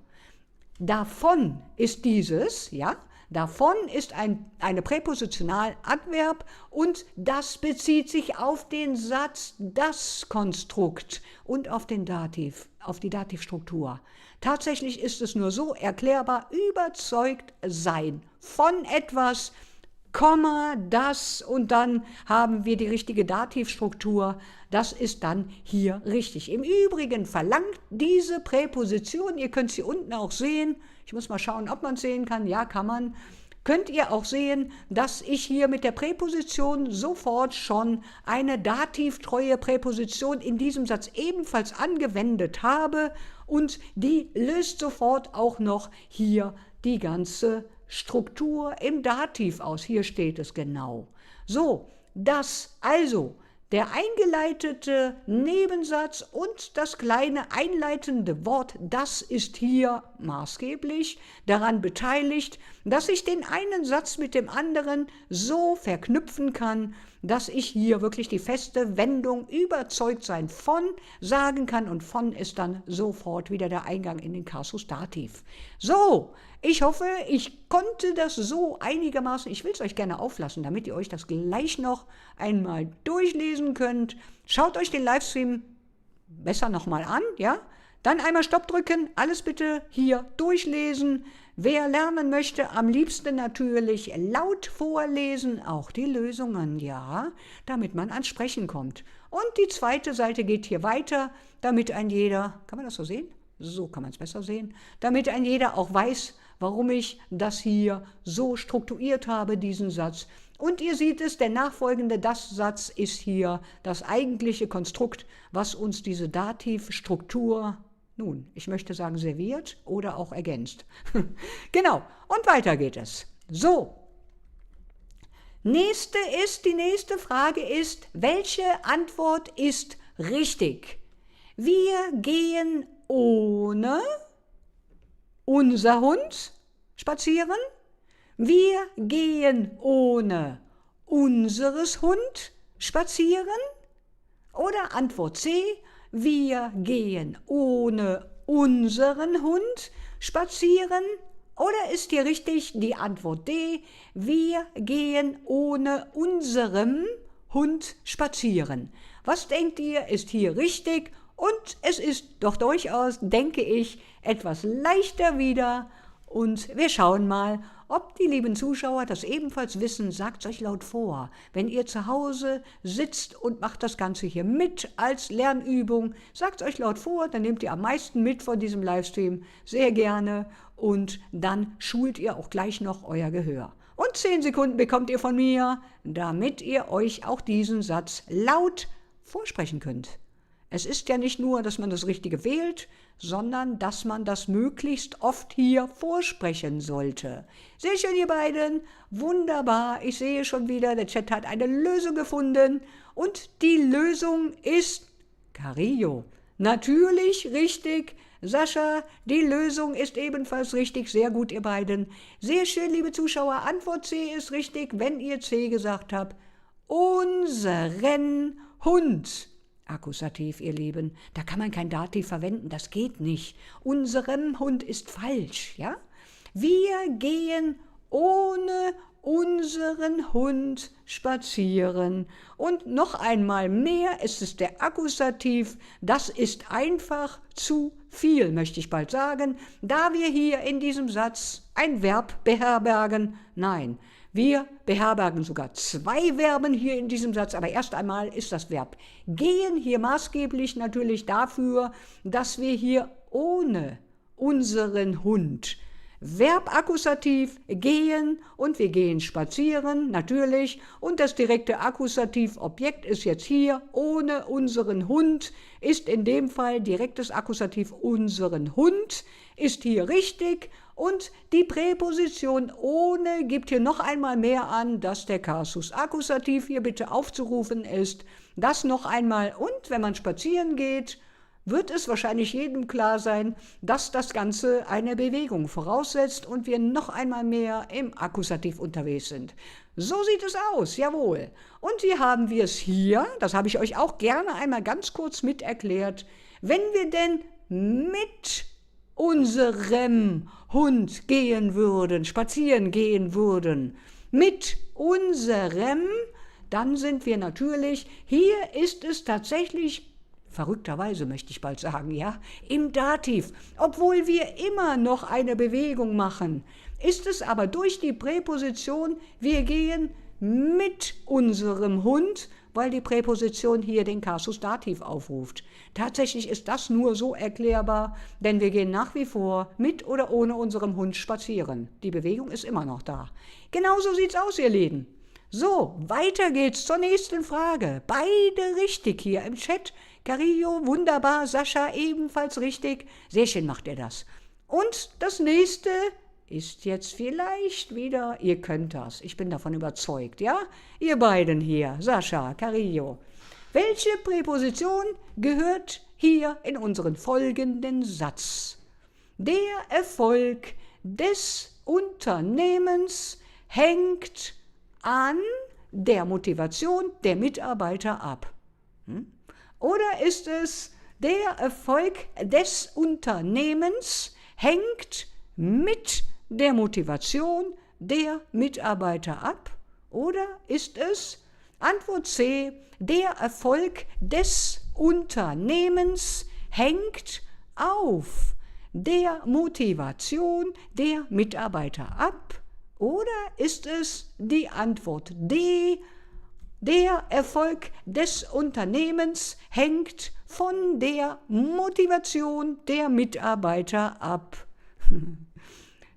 davon ist dieses, ja, davon ist eine Präpositionaladverb und das bezieht sich auf den Satz, das Konstrukt und auf den Dativ, auf die Dativstruktur. Tatsächlich ist es nur so erklärbar, überzeugt sein von etwas, Komma, das und dann haben wir die richtige Dativstruktur. Das ist dann hier richtig. Im Übrigen verlangt diese Präposition, ihr könnt sie unten auch sehen, ich muss mal schauen, ob man es sehen kann, ja, kann man, könnt ihr auch sehen, dass ich hier mit der Präposition sofort schon eine datiftreue Präposition in diesem Satz ebenfalls angewendet habe und die löst sofort auch noch hier die ganze Struktur im Dativ aus. Hier steht es genau. So, das also der eingeleitete Nebensatz und das kleine einleitende Wort, das ist hier maßgeblich daran beteiligt, dass ich den einen Satz mit dem anderen so verknüpfen kann, dass ich hier wirklich die feste Wendung überzeugt sein von sagen kann und von ist dann sofort wieder der Eingang in den Kasus Dativ. So, ich hoffe, ich konnte das so einigermaßen, ich will es euch gerne auflassen, damit ihr euch das gleich noch einmal durchlesen könnt. Schaut euch den Livestream besser nochmal an, ja? Dann einmal Stopp drücken, alles bitte hier durchlesen. Wer lernen möchte, am liebsten natürlich laut vorlesen, auch die Lösungen, ja, damit man ans Sprechen kommt. Und die zweite Seite geht hier weiter, damit ein jeder, kann man das so sehen? So kann man es besser sehen, damit ein jeder auch weiß, warum ich das hier so strukturiert habe, diesen Satz. Und ihr seht es, der nachfolgende Das-Satz ist hier das eigentliche Konstrukt, was uns diese Dativstruktur, nun, ich möchte sagen serviert oder auch ergänzt. Genau, und weiter geht es. So, die nächste Frage ist, welche Antwort ist richtig? Wir gehen ohne unser Hund spazieren. Wir gehen ohne unseres Hund spazieren. Oder Antwort C, wir gehen ohne unseren Hund spazieren. Oder ist hier richtig die Antwort D, wir gehen ohne unserem Hund spazieren? Was denkt ihr, ist hier richtig? Und es ist doch durchaus, denke ich, etwas leichter wieder. Und wir schauen mal, ob die lieben Zuschauer das ebenfalls wissen. Sagt es euch laut vor. Wenn ihr zu Hause sitzt und macht das Ganze hier mit als Lernübung, sagt es euch laut vor, dann nehmt ihr am meisten mit von diesem Livestream. Sehr gerne. Und dann schult ihr auch gleich noch euer Gehör. Und 10 Sekunden bekommt ihr von mir, damit ihr euch auch diesen Satz laut vorsprechen könnt. Es ist ja nicht nur, dass man das Richtige wählt, sondern dass man das möglichst oft hier vorsprechen sollte. Sehr schön, ihr beiden. Wunderbar. Ich sehe schon wieder, der Chat hat eine Lösung gefunden. Und die Lösung ist Carillo. Natürlich richtig. Sascha, die Lösung ist ebenfalls richtig. Sehr gut, ihr beiden. Sehr schön, liebe Zuschauer. Antwort C ist richtig, wenn ihr C gesagt habt. Unseren Hund. Akkusativ, ihr Lieben. Da kann man kein Dativ verwenden, das geht nicht. Unserem Hund ist falsch, ja? Wir gehen ohne unseren Hund spazieren. Und noch einmal mehr, es ist der Akkusativ, das ist einfach zu viel, möchte ich bald sagen, da wir hier in diesem Satz ein Verb beherbergen. Nein, wir beherbergen sogar zwei Verben hier in diesem Satz, aber erst einmal ist das Verb gehen hier maßgeblich natürlich dafür, dass wir hier ohne unseren Hund Verb Akkusativ gehen und wir gehen spazieren, natürlich. Und das direkte Akkusativ-Objekt ist jetzt hier ohne unseren Hund, ist in dem Fall direktes Akkusativ unseren Hund, ist hier richtig. Und die Präposition ohne gibt hier noch einmal mehr an, dass der Kasus Akkusativ hier bitte aufzurufen ist. Das noch einmal. Und wenn man spazieren geht, wird es wahrscheinlich jedem klar sein, dass das Ganze eine Bewegung voraussetzt und wir noch einmal mehr im Akkusativ unterwegs sind. So sieht es aus, jawohl. Und wie haben wir es hier? Das habe ich euch auch gerne einmal ganz kurz mit erklärt. Wenn wir denn mit unserem Hund gehen würden, spazieren gehen würden, mit unserem, dann sind wir natürlich, hier ist es tatsächlich verrückterweise möchte ich bald sagen, ja, im Dativ. Obwohl wir immer noch eine Bewegung machen, ist es aber durch die Präposition, wir gehen mit unserem Hund, weil die Präposition hier den Kasus Dativ aufruft. Tatsächlich ist das nur so erklärbar, denn wir gehen nach wie vor mit oder ohne unserem Hund spazieren. Die Bewegung ist immer noch da. Genauso sieht's aus, ihr Lieben. So, weiter geht's zur nächsten Frage. Beide richtig hier im Chat. Carillo, wunderbar, Sascha ebenfalls richtig. Sehr schön macht er das. Und das nächste ist jetzt vielleicht wieder, ihr könnt das, ich bin davon überzeugt, ja? Ihr beiden hier, Sascha, Carillo. Welche Präposition gehört hier in unseren folgenden Satz? Der Erfolg des Unternehmens hängt an der Motivation der Mitarbeiter ab. Oder ist es, der Erfolg des Unternehmens hängt mit der Motivation der Mitarbeiter ab? Oder ist es, Antwort C, der Erfolg des Unternehmens hängt auf der Motivation der Mitarbeiter ab? Oder ist es die Antwort D, der Erfolg des Unternehmens hängt von der Motivation der Mitarbeiter ab?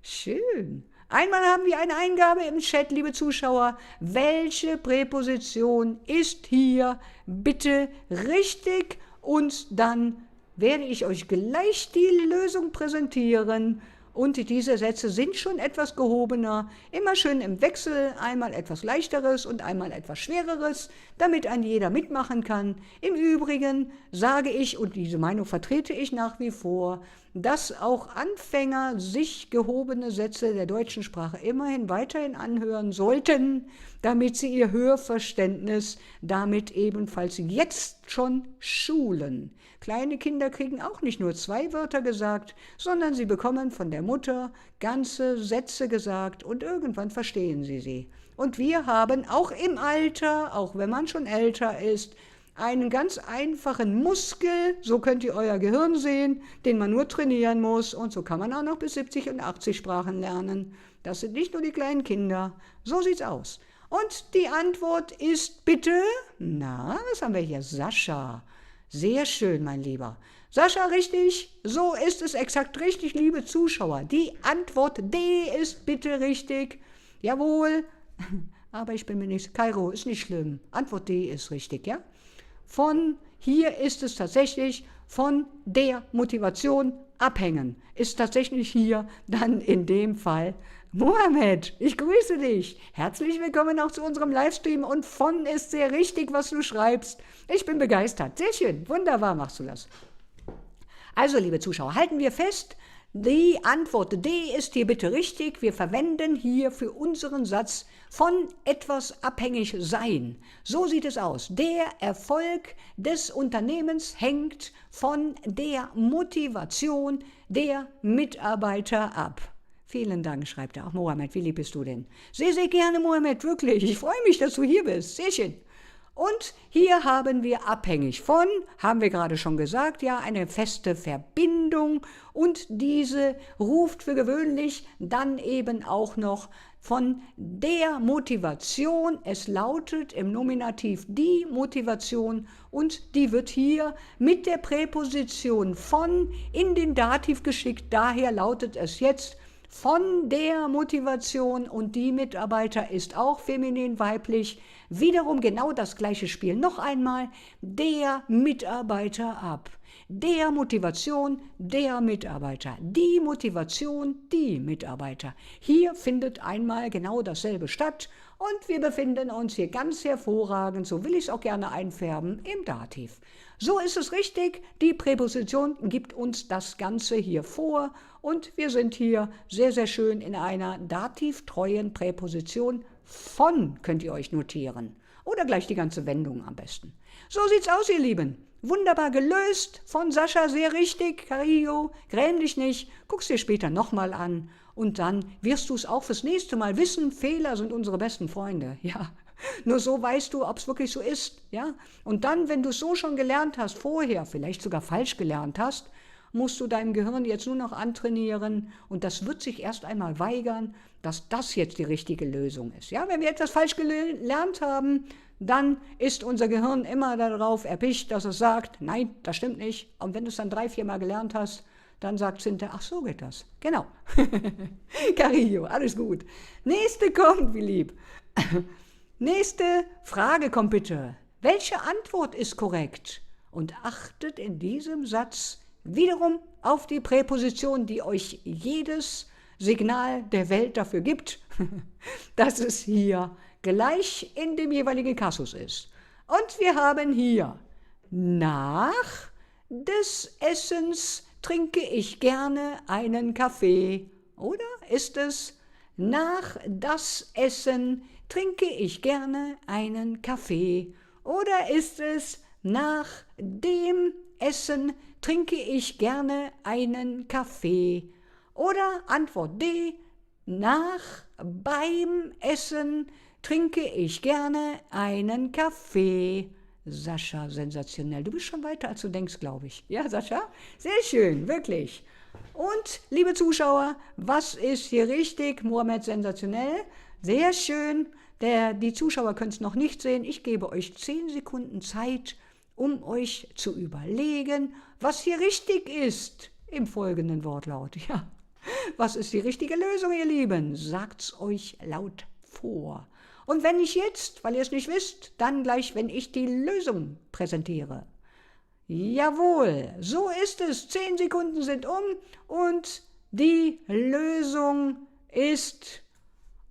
Schön. Einmal haben wir eine Eingabe im Chat, liebe Zuschauer. Welche Präposition ist hier bitte richtig? Und dann werde ich euch gleich die Lösung präsentieren. Und diese Sätze sind schon etwas gehobener, immer schön im Wechsel, einmal etwas Leichteres und einmal etwas Schwereres, damit ein jeder mitmachen kann. Im Übrigen sage ich, und diese Meinung vertrete ich nach wie vor, dass auch Anfänger sich gehobene Sätze der deutschen Sprache immerhin weiterhin anhören sollten, damit sie ihr Hörverständnis damit ebenfalls jetzt schon schulen. Kleine Kinder kriegen auch nicht nur 2 Wörter gesagt, sondern sie bekommen von der Mutter ganze Sätze gesagt und irgendwann verstehen sie sie. Und wir haben auch im Alter, auch wenn man schon älter ist, einen ganz einfachen Muskel, so könnt ihr euer Gehirn sehen, den man nur trainieren muss und so kann man auch noch bis 70 und 80 Sprachen lernen. Das sind nicht nur die kleinen Kinder. So sieht's aus. Und die Antwort ist bitte, was haben wir hier? Sascha. Sehr schön, mein Lieber. Sascha, richtig? So ist es exakt richtig, liebe Zuschauer. Die Antwort D ist bitte richtig. Jawohl. Aber ich bin mir nicht... Kairo, ist nicht schlimm. Antwort D ist richtig, ja? Hier ist es tatsächlich von der Motivation abhängen. Ist tatsächlich hier dann in dem Fall Mohammed, ich grüße dich. Herzlich willkommen auch zu unserem Livestream und von ist sehr richtig, was du schreibst. Ich bin begeistert. Sehr schön, wunderbar machst du das. Also, liebe Zuschauer, halten wir fest, die Antwort D ist hier bitte richtig. Wir verwenden hier für unseren Satz von etwas abhängig sein. So sieht es aus. Der Erfolg des Unternehmens hängt von der Motivation der Mitarbeiter ab. Vielen Dank, schreibt er. Ach, Mohammed, wie lieb bist du denn? Sehr, sehr gerne, Mohammed, wirklich. Ich freue mich, dass du hier bist. Sehr schön. Und hier haben wir abhängig von, haben wir gerade schon gesagt, ja, eine feste Verbindung und diese ruft für gewöhnlich dann eben auch noch von der Motivation. Es lautet im Nominativ die Motivation und die wird hier mit der Präposition von in den Dativ geschickt. Daher lautet es jetzt von der Motivation und die Mitarbeiter ist auch feminin, weiblich. Wiederum genau das gleiche Spiel. Noch einmal, der Mitarbeiter ab. Der Motivation, der Mitarbeiter. Die Motivation, die Mitarbeiter. Hier findet einmal genau dasselbe statt und wir befinden uns hier ganz hervorragend, so will ich es auch gerne einfärben, im Dativ. So ist es richtig, die Präposition gibt uns das Ganze hier vor und wir sind hier sehr, sehr schön in einer datiftreuen Präposition von, könnt ihr euch notieren. Oder gleich die ganze Wendung am besten. So sieht's aus, ihr Lieben. Wunderbar gelöst von Sascha, sehr richtig, Carillo, gräm dich nicht, guck's dir später nochmal an und dann wirst du es auch fürs nächste Mal wissen, Fehler sind unsere besten Freunde, ja. Nur so weißt du, ob es wirklich so ist, ja. Und dann, wenn du es so schon gelernt hast, vorher, vielleicht sogar falsch gelernt hast, musst du deinem Gehirn jetzt nur noch antrainieren und das wird sich erst einmal weigern, dass das jetzt die richtige Lösung ist. Ja, wenn wir etwas falsch gelernt haben, dann ist unser Gehirn immer darauf erpicht, dass es sagt, nein, das stimmt nicht. Und wenn du es dann 3-4 Mal gelernt hast, dann sagt es hinterher, ach so geht das. Genau. Carillo, alles gut. Nächste kommt, wie lieb. Nächste Frage kommt bitte. Welche Antwort ist korrekt? Und achtet in diesem Satz wiederum auf die Präposition, die euch jedes Signal der Welt dafür gibt, dass es hier gleich in dem jeweiligen Kasus ist. Und wir haben hier nach des Essens trinke ich gerne einen Kaffee. Oder ist es nach das Essen trinke ich gerne einen Kaffee? Oder ist es nach dem Essen trinke ich gerne einen Kaffee? Oder Antwort D, nach beim Essen trinke ich gerne einen Kaffee. Sascha, sensationell. Du bist schon weiter, als du denkst, glaube ich. Ja, Sascha? Sehr schön, wirklich. Und, liebe Zuschauer, was ist hier richtig? Mohammed, sensationell. Sehr schön. Die Zuschauer können es noch nicht sehen. Ich gebe euch 10 Sekunden Zeit, um euch zu überlegen, was hier richtig ist im folgenden Wortlaut. Ja, was ist die richtige Lösung, ihr Lieben? Sagt's euch laut vor. Und wenn nicht jetzt, weil ihr es nicht wisst, dann gleich, wenn ich die Lösung präsentiere. Jawohl, so ist es. 10 Sekunden sind um und die Lösung ist,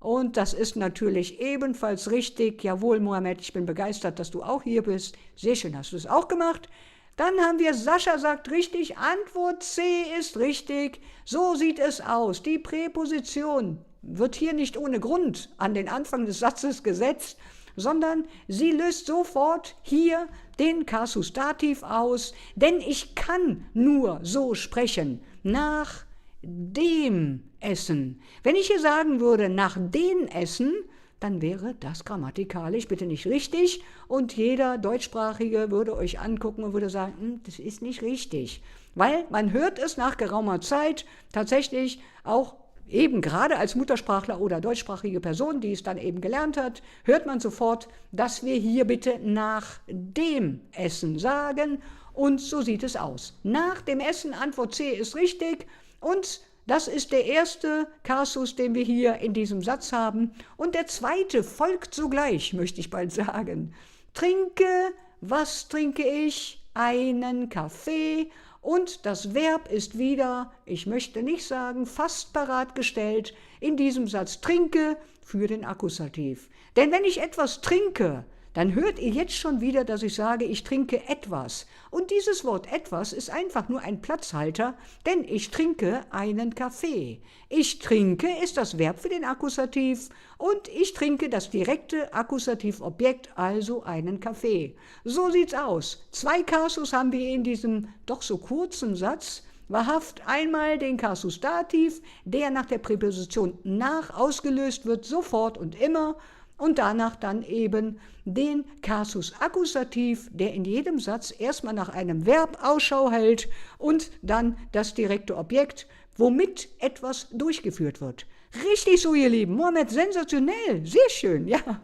und das ist natürlich ebenfalls richtig. Jawohl, Mohammed, ich bin begeistert, dass du auch hier bist. Sehr schön, hast du es auch gemacht. Dann haben wir, Sascha sagt richtig, Antwort C ist richtig. So sieht es aus. Die Präposition wird hier nicht ohne Grund an den Anfang des Satzes gesetzt, sondern sie löst sofort hier den Kasus Dativ aus, denn ich kann nur so sprechen, nach dem Essen. Wenn ich hier sagen würde, nach den Essen, dann wäre das grammatikalisch bitte nicht richtig und jeder Deutschsprachige würde euch angucken und würde sagen, das ist nicht richtig, weil man hört es nach geraumer Zeit tatsächlich auch eben gerade als Muttersprachler oder deutschsprachige Person, die es dann eben gelernt hat, hört man sofort, dass wir hier bitte nach dem Essen sagen und so sieht es aus. Nach dem Essen, Antwort C ist richtig und das ist der erste Kasus, den wir hier in diesem Satz haben. Und der zweite folgt sogleich, möchte ich bald sagen. Trinke, was trinke ich? Einen Kaffee. Und das Verb ist wieder, ich möchte nicht sagen, fast parat gestellt, in diesem Satz trinke für den Akkusativ. Denn wenn ich etwas trinke, dann hört ihr jetzt schon wieder, dass ich sage, ich trinke etwas. Und dieses Wort etwas ist einfach nur ein Platzhalter, denn ich trinke einen Kaffee. Ich trinke ist das Verb für den Akkusativ und ich trinke das direkte Akkusativobjekt, also einen Kaffee. So sieht's aus. 2 Kasus haben wir in diesem doch so kurzen Satz. wahrhaft einmal den Kasus Dativ, der nach der Präposition nach ausgelöst wird, sofort und immer, und danach dann eben den Kasus Akkusativ, der in jedem Satz erstmal nach einem Verb Ausschau hält und dann das direkte Objekt, womit etwas durchgeführt wird. Richtig so, ihr Lieben. Mohammed, sensationell. Sehr schön, ja.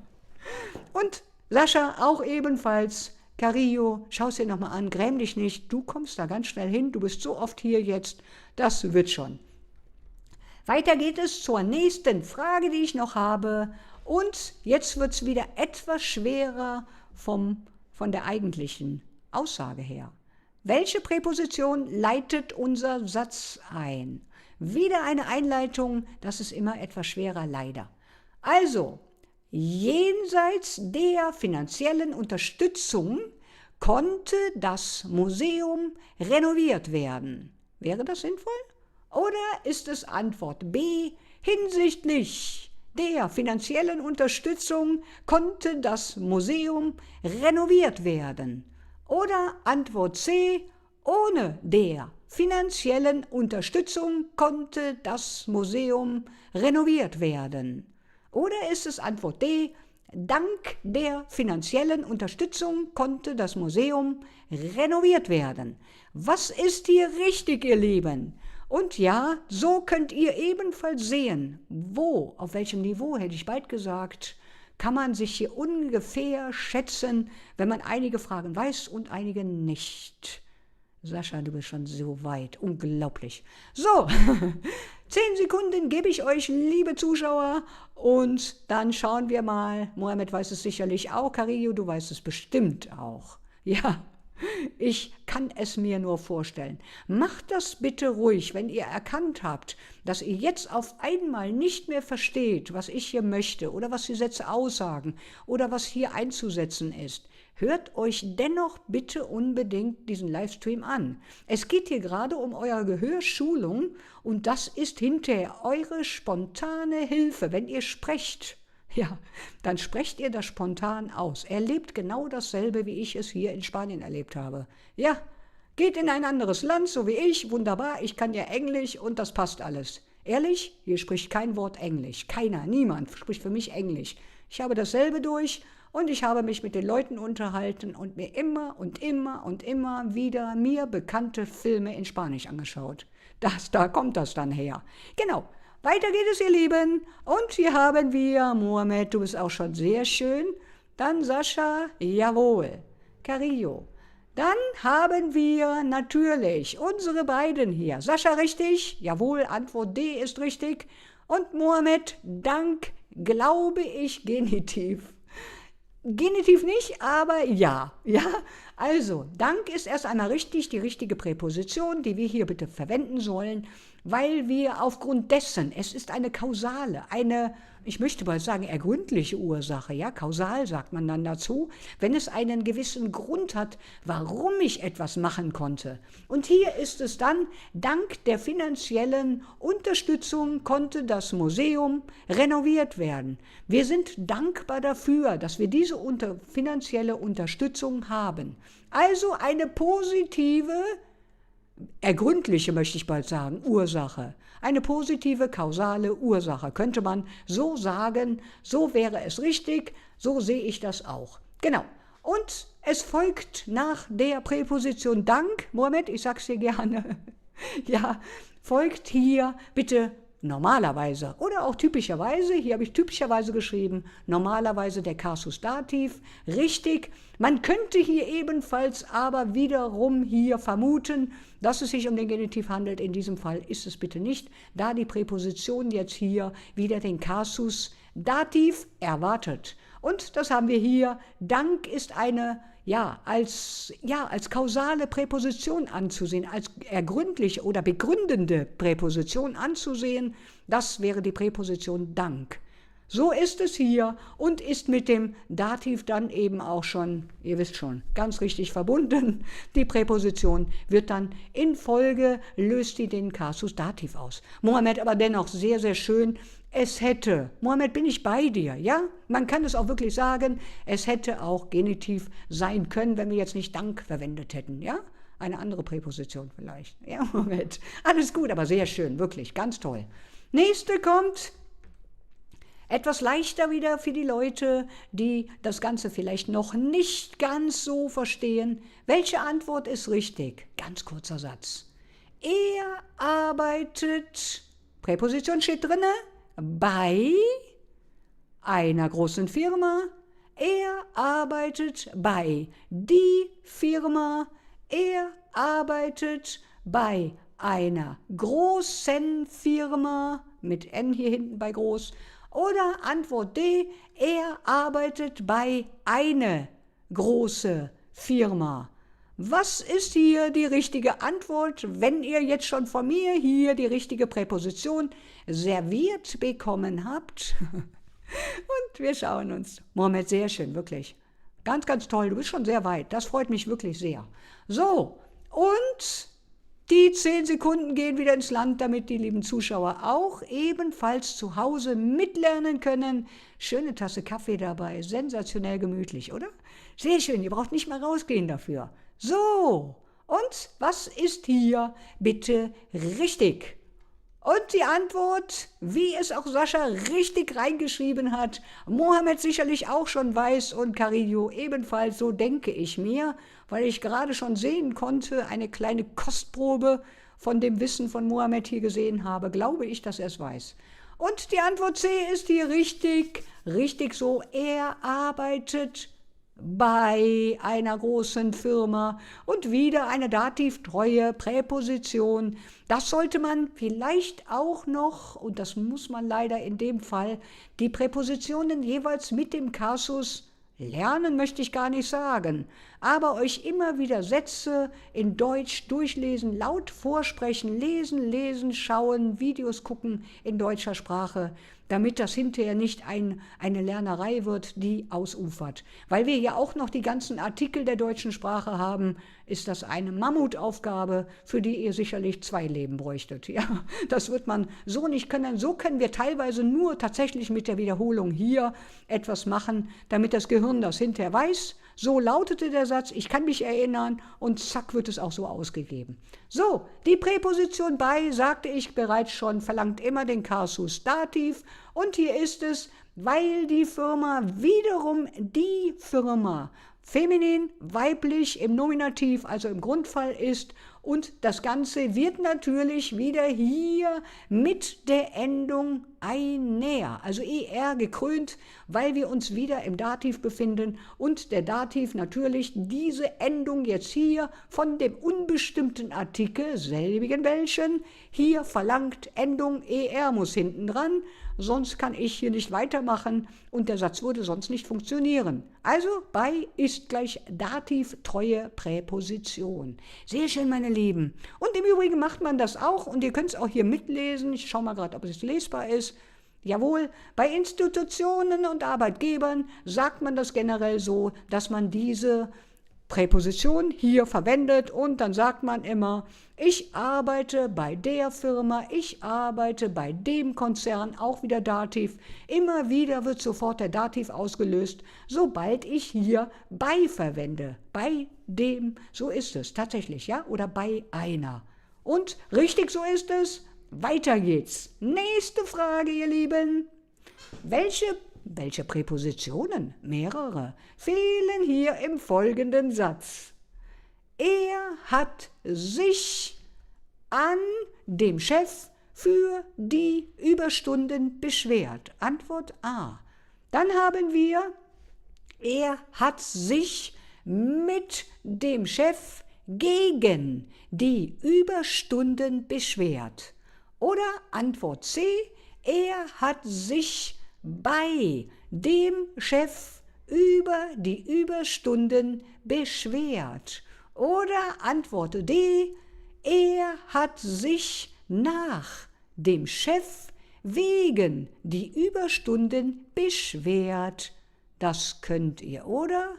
Und Sascha auch ebenfalls. Carillo, schau es dir nochmal an, gräm dich nicht. Du kommst da ganz schnell hin. Du bist so oft hier jetzt. Das wird schon. Weiter geht es zur nächsten Frage, die ich noch habe. Und jetzt wird es wieder etwas schwerer von der eigentlichen Aussage her. Welche Präposition leitet unser Satz ein? Wieder eine Einleitung, das ist immer etwas schwerer, leider. Also, jenseits der finanziellen Unterstützung konnte das Museum renoviert werden. Wäre das sinnvoll? Oder ist es Antwort B, hinsichtlich der finanziellen Unterstützung konnte das Museum renoviert werden? Oder Antwort C, ohne der finanziellen Unterstützung konnte das Museum renoviert werden? Oder ist es Antwort D, dank der finanziellen Unterstützung konnte das Museum renoviert werden? Was ist hier richtig, ihr Lieben? Und ja, so könnt ihr ebenfalls sehen, auf welchem Niveau, hätte ich bald gesagt, kann man sich hier ungefähr schätzen, wenn man einige Fragen weiß und einige nicht. Sascha, du bist schon so weit. Unglaublich. So, 10 Sekunden gebe ich euch, liebe Zuschauer, und dann schauen wir mal. Mohammed weiß es sicherlich auch, Carillo, du weißt es bestimmt auch. Ja, ich kann es mir nur vorstellen. Macht das bitte ruhig, wenn ihr erkannt habt, dass ihr jetzt auf einmal nicht mehr versteht, was ich hier möchte oder was die Sätze aussagen oder was hier einzusetzen ist. Hört euch dennoch bitte unbedingt diesen Livestream an. Es geht hier gerade um eure Gehörschulung und das ist hinterher eure spontane Hilfe, wenn ihr sprecht. Ja, dann sprecht ihr das spontan aus. Erlebt genau dasselbe, wie ich es hier in Spanien erlebt habe. Ja, geht in ein anderes Land, so wie ich, wunderbar, ich kann ja Englisch und das passt alles. Ehrlich, hier spricht kein Wort Englisch. Keiner, niemand spricht für mich Englisch. Ich habe dasselbe durch und ich habe mich mit den Leuten unterhalten und mir immer und immer und immer wieder mir bekannte Filme in Spanisch angeschaut. Da kommt das dann her. Genau. Weiter geht es, ihr Lieben. Und hier haben wir, Mohammed, du bist auch schon sehr schön. Dann Sascha, jawohl. Carillo. Dann haben wir natürlich unsere beiden hier. Sascha richtig? Jawohl, Antwort D ist richtig. Und Mohammed, dank, glaube ich, Genitiv. Genitiv nicht, aber ja. Ja, also, dank ist erst einmal richtig, die richtige Präposition, die wir hier bitte verwenden sollen, weil wir aufgrund dessen, es ist eine kausale, ich möchte mal sagen, ergründliche Ursache, ja, kausal sagt man dann dazu, wenn es einen gewissen Grund hat, warum ich etwas machen konnte. Und hier ist es dann, dank der finanziellen Unterstützung konnte das Museum renoviert werden. Wir sind dankbar dafür, dass wir diese finanzielle Unterstützung haben. Also eine positive, ergründliche, möchte ich bald sagen, Ursache. Eine positive, kausale Ursache, könnte man so sagen. So wäre es richtig, so sehe ich das auch. Genau. Und es folgt nach der Präposition dank, Mohammed, ich sag's dir gerne, ja, folgt hier bitte normalerweise oder auch typischerweise, hier habe ich typischerweise geschrieben, normalerweise der Kasus Dativ, richtig. Man könnte hier ebenfalls aber wiederum hier vermuten, dass es sich um den Genitiv handelt. In diesem Fall ist es bitte nicht, da die Präposition jetzt hier wieder den Kasus Dativ erwartet. Und das haben wir hier, dank ist eine als kausale Präposition anzusehen, als ergründliche oder begründende Präposition anzusehen, das wäre die Präposition dank. So ist es hier und ist mit dem Dativ dann eben auch schon, ihr wisst schon, ganz richtig verbunden. Die Präposition wird dann in Folge, löst die den Kasus Dativ aus. Mohammed aber dennoch sehr, sehr schön. Es hätte, Mohammed, bin ich bei dir, ja? Man kann es auch wirklich sagen, es hätte auch Genitiv sein können, wenn wir jetzt nicht Dank verwendet hätten, ja? Eine andere Präposition vielleicht. Ja, Moment. Alles gut, aber sehr schön, wirklich, ganz toll. Nächste kommt. Etwas leichter wieder für die Leute, die das Ganze vielleicht noch nicht ganz so verstehen. Welche Antwort ist richtig? Ganz kurzer Satz. Er arbeitet, Präposition steht drin, bei einer großen Firma. Er arbeitet bei die Firma. Er arbeitet bei einer großen Firma, mit N hier hinten bei groß. Oder Antwort D, er arbeitet bei eine große Firma. Was ist hier die richtige Antwort, wenn ihr jetzt schon von mir hier die richtige Präposition serviert bekommen habt? Und wir schauen uns. Mohammed, sehr schön, wirklich. Ganz, ganz toll, du bist schon sehr weit. Das freut mich wirklich sehr. So, und die 10 Sekunden gehen wieder ins Land, damit die lieben Zuschauer auch ebenfalls zu Hause mitlernen können. Schöne Tasse Kaffee dabei, sensationell gemütlich, oder? Sehr schön, ihr braucht nicht mal rausgehen dafür. So, und was ist hier bitte richtig? Und die Antwort, wie es auch Sascha richtig reingeschrieben hat, Mohammed sicherlich auch schon weiß und Caridio ebenfalls, so denke ich mir, weil ich gerade schon sehen konnte, eine kleine Kostprobe von dem Wissen von Mohammed hier gesehen habe, glaube ich, dass er es weiß. Und die Antwort C ist hier richtig so, er arbeitet bei einer großen Firma und wieder eine datiftreue Präposition. Das sollte man vielleicht auch noch, und das muss man leider in dem Fall, die Präpositionen jeweils mit dem Kasus lernen, möchte ich gar nicht sagen, aber euch immer wieder Sätze in Deutsch durchlesen, laut vorsprechen, lesen, schauen, Videos gucken in deutscher Sprache, damit das hinterher nicht eine Lernerei wird, die ausufert. Weil wir ja auch noch die ganzen Artikel der deutschen Sprache haben, ist das eine Mammutaufgabe, für die ihr sicherlich 2 Leben bräuchtet. Ja, das wird man so nicht können. So können wir teilweise nur tatsächlich mit der Wiederholung hier etwas machen, damit das Gehirn das hinterher weiß. So lautete der Satz, ich kann mich erinnern, und zack wird es auch so ausgegeben. So, die Präposition bei, sagte ich bereits schon, verlangt immer den Kasus Dativ. Und hier ist es, weil die Firma wiederum die Firma feminin, weiblich im Nominativ, also im Grundfall ist. Und das Ganze wird natürlich wieder hier mit der Endung einer, also er gekrönt, weil wir uns wieder im Dativ befinden und der Dativ natürlich diese Endung jetzt hier von dem unbestimmten Artikel, selbigen welchen, hier verlangt, Endung er muss hinten dran, sonst kann ich hier nicht weitermachen und der Satz würde sonst nicht funktionieren. Also bei ist gleich datiftreue Präposition. Sehr schön, meine Lieben. Und im Übrigen macht man das auch und ihr könnt es auch hier mitlesen. Ich schaue mal gerade, ob es lesbar ist. Jawohl, bei Institutionen und Arbeitgebern sagt man das generell so, dass man diese Präposition hier verwendet und dann sagt man immer, ich arbeite bei der Firma, ich arbeite bei dem Konzern, auch wieder Dativ. Immer wieder wird sofort der Dativ ausgelöst, sobald ich hier bei verwende. Bei dem, so ist es tatsächlich, ja, oder bei einer. Und richtig so ist es. Weiter geht's. Nächste Frage, ihr Lieben. Welche Präpositionen, mehrere, fehlen hier im folgenden Satz? Er hat sich an dem Chef für die Überstunden beschwert. Antwort A. Dann haben wir, er hat sich mit dem Chef gegen die Überstunden beschwert. Oder Antwort C, er hat sich bei dem Chef über die Überstunden beschwert. Oder Antwort D, er hat sich nach dem Chef wegen die Überstunden beschwert. Das könnt ihr, oder?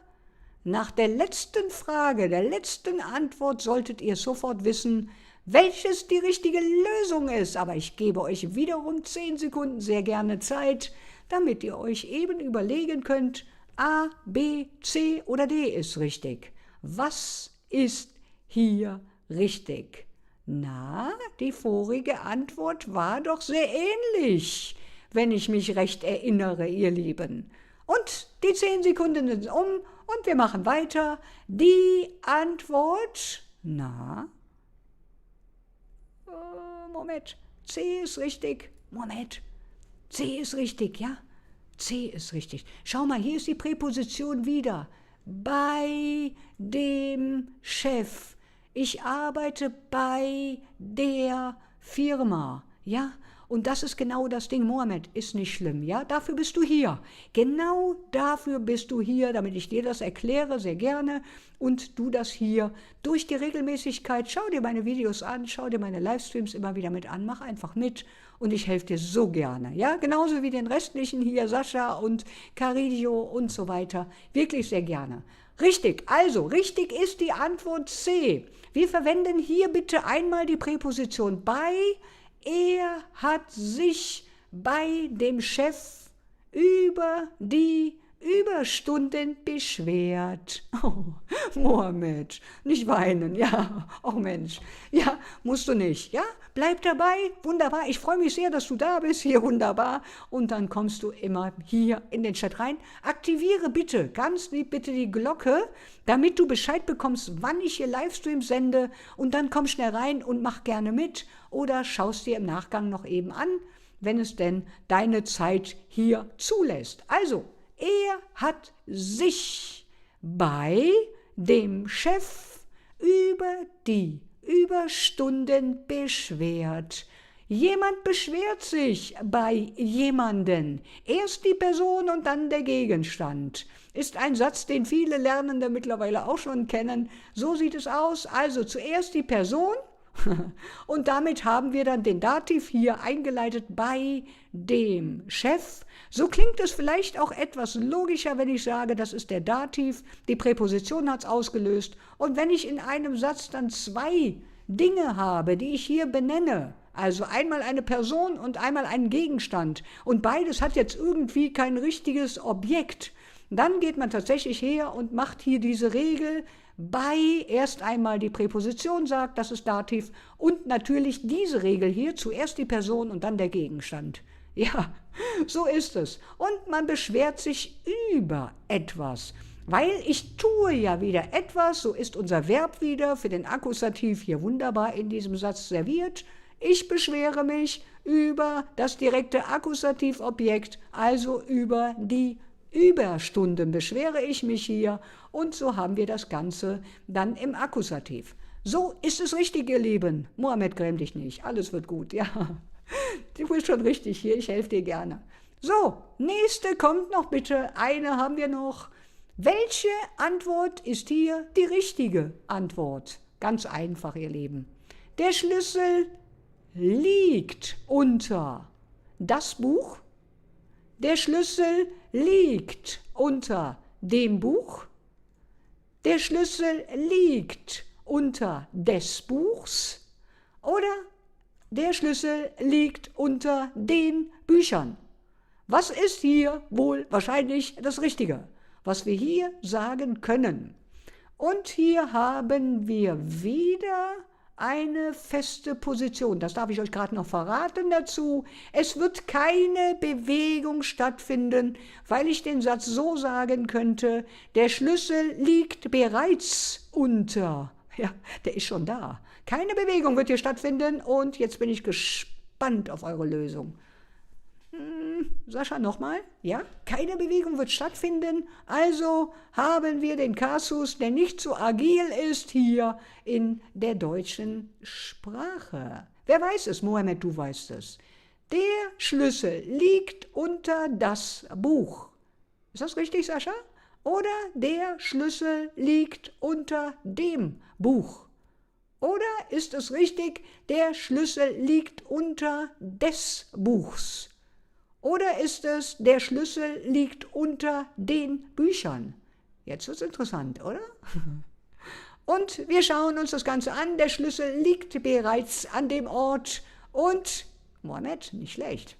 Nach der letzten Frage, der letzten Antwort solltet ihr sofort wissen, welches die richtige Lösung ist. Aber ich gebe euch wiederum 10 Sekunden sehr gerne Zeit, damit ihr euch eben überlegen könnt, A, B, C oder D ist richtig. Was ist hier richtig? Na, die vorige Antwort war doch sehr ähnlich, wenn ich mich recht erinnere, ihr Lieben. Und die 10 Sekunden sind um und wir machen weiter. Die Antwort, Moment, C ist richtig. Moment, C ist richtig, ja? C ist richtig. Schau mal, hier ist die Präposition wieder. Bei dem Chef. Ich arbeite bei der Firma, ja? Und das ist genau das Ding, Mohammed, ist nicht schlimm, ja? Dafür bist du hier. Genau dafür bist du hier, damit ich dir das erkläre, sehr gerne. Und du das hier durch die Regelmäßigkeit, schau dir meine Videos an, schau dir meine Livestreams immer wieder mit an, mach einfach mit und ich helfe dir so gerne, ja? Genauso wie den restlichen hier, Sascha und Caridio und so weiter. Wirklich sehr gerne. Richtig, also richtig ist die Antwort C. Wir verwenden hier bitte einmal die Präposition bei. Er hat sich bei dem Chef über die Überstunden beschwert. Oh, Mohammed, nicht weinen, ja, oh Mensch. Ja, musst du nicht, ja? Bleib dabei, wunderbar. Ich freue mich sehr, dass du da bist, hier wunderbar. Und dann kommst du immer hier in den Chat rein. Aktiviere bitte, ganz lieb bitte die Glocke, damit du Bescheid bekommst, wann ich hier Livestream sende. Und dann komm schnell rein und mach gerne mit oder schaust dir im Nachgang noch eben an, wenn es denn deine Zeit hier zulässt. Also, er hat sich bei dem Chef über die Überstunden beschwert. Jemand beschwert sich bei jemanden. Erst die Person und dann der Gegenstand. Ist ein Satz, den viele Lernende mittlerweile auch schon kennen. So sieht es aus. Also zuerst die Person. Und damit haben wir dann den Dativ hier eingeleitet bei dem Chef. So klingt es vielleicht auch etwas logischer, wenn ich sage, das ist der Dativ, die Präposition hat es ausgelöst. Und wenn ich in einem Satz dann 2 Dinge habe, die ich hier benenne, also einmal eine Person und einmal einen Gegenstand, und beides hat jetzt irgendwie kein richtiges Objekt, dann geht man tatsächlich her und macht hier diese Regel, bei erst einmal die Präposition sagt, das ist Dativ, und natürlich diese Regel hier, zuerst die Person und dann der Gegenstand. Ja, so ist es. Und man beschwert sich über etwas, weil ich tue ja wieder etwas, so ist unser Verb wieder für den Akkusativ hier wunderbar in diesem Satz serviert. Ich beschwere mich über das direkte Akkusativobjekt, also über die Überstunden beschwere ich mich hier und so haben wir das Ganze dann im Akkusativ. So ist es richtig, ihr Lieben. Mohammed, gräm dich nicht, alles wird gut, ja. Du bist schon richtig hier, ich helfe dir gerne. So, nächste kommt noch bitte, eine haben wir noch. Welche Antwort ist hier die richtige Antwort? Ganz einfach, ihr Lieben. Der Schlüssel liegt unter das Buch. Der Schlüssel liegt unter dem Buch. Der Schlüssel liegt unter des Buchs. Oder der Schlüssel liegt unter den Büchern. Was ist hier wohl wahrscheinlich das Richtige, was wir hier sagen können? Und hier haben wir wieder eine feste Position. Das darf ich euch gerade noch verraten dazu. Es wird keine Bewegung stattfinden, weil ich den Satz so sagen könnte, der Schlüssel liegt bereits unter. Ja, der ist schon da. Keine Bewegung wird hier stattfinden und jetzt bin ich gespannt auf eure Lösung. Sascha, nochmal? Ja, keine Bewegung wird stattfinden, also haben wir den Kasus, der nicht so agil ist hier in der deutschen Sprache. Wer weiß es? Mohammed, du weißt es. Der Schlüssel liegt unter das Buch. Ist das richtig, Sascha? Oder der Schlüssel liegt unter dem Buch. Oder ist es richtig, der Schlüssel liegt unter des Buchs? Oder ist es, der Schlüssel liegt unter den Büchern? Jetzt wird es interessant, oder? Und wir schauen uns das Ganze an. Der Schlüssel liegt bereits an dem Ort und, Mohammed, nicht schlecht.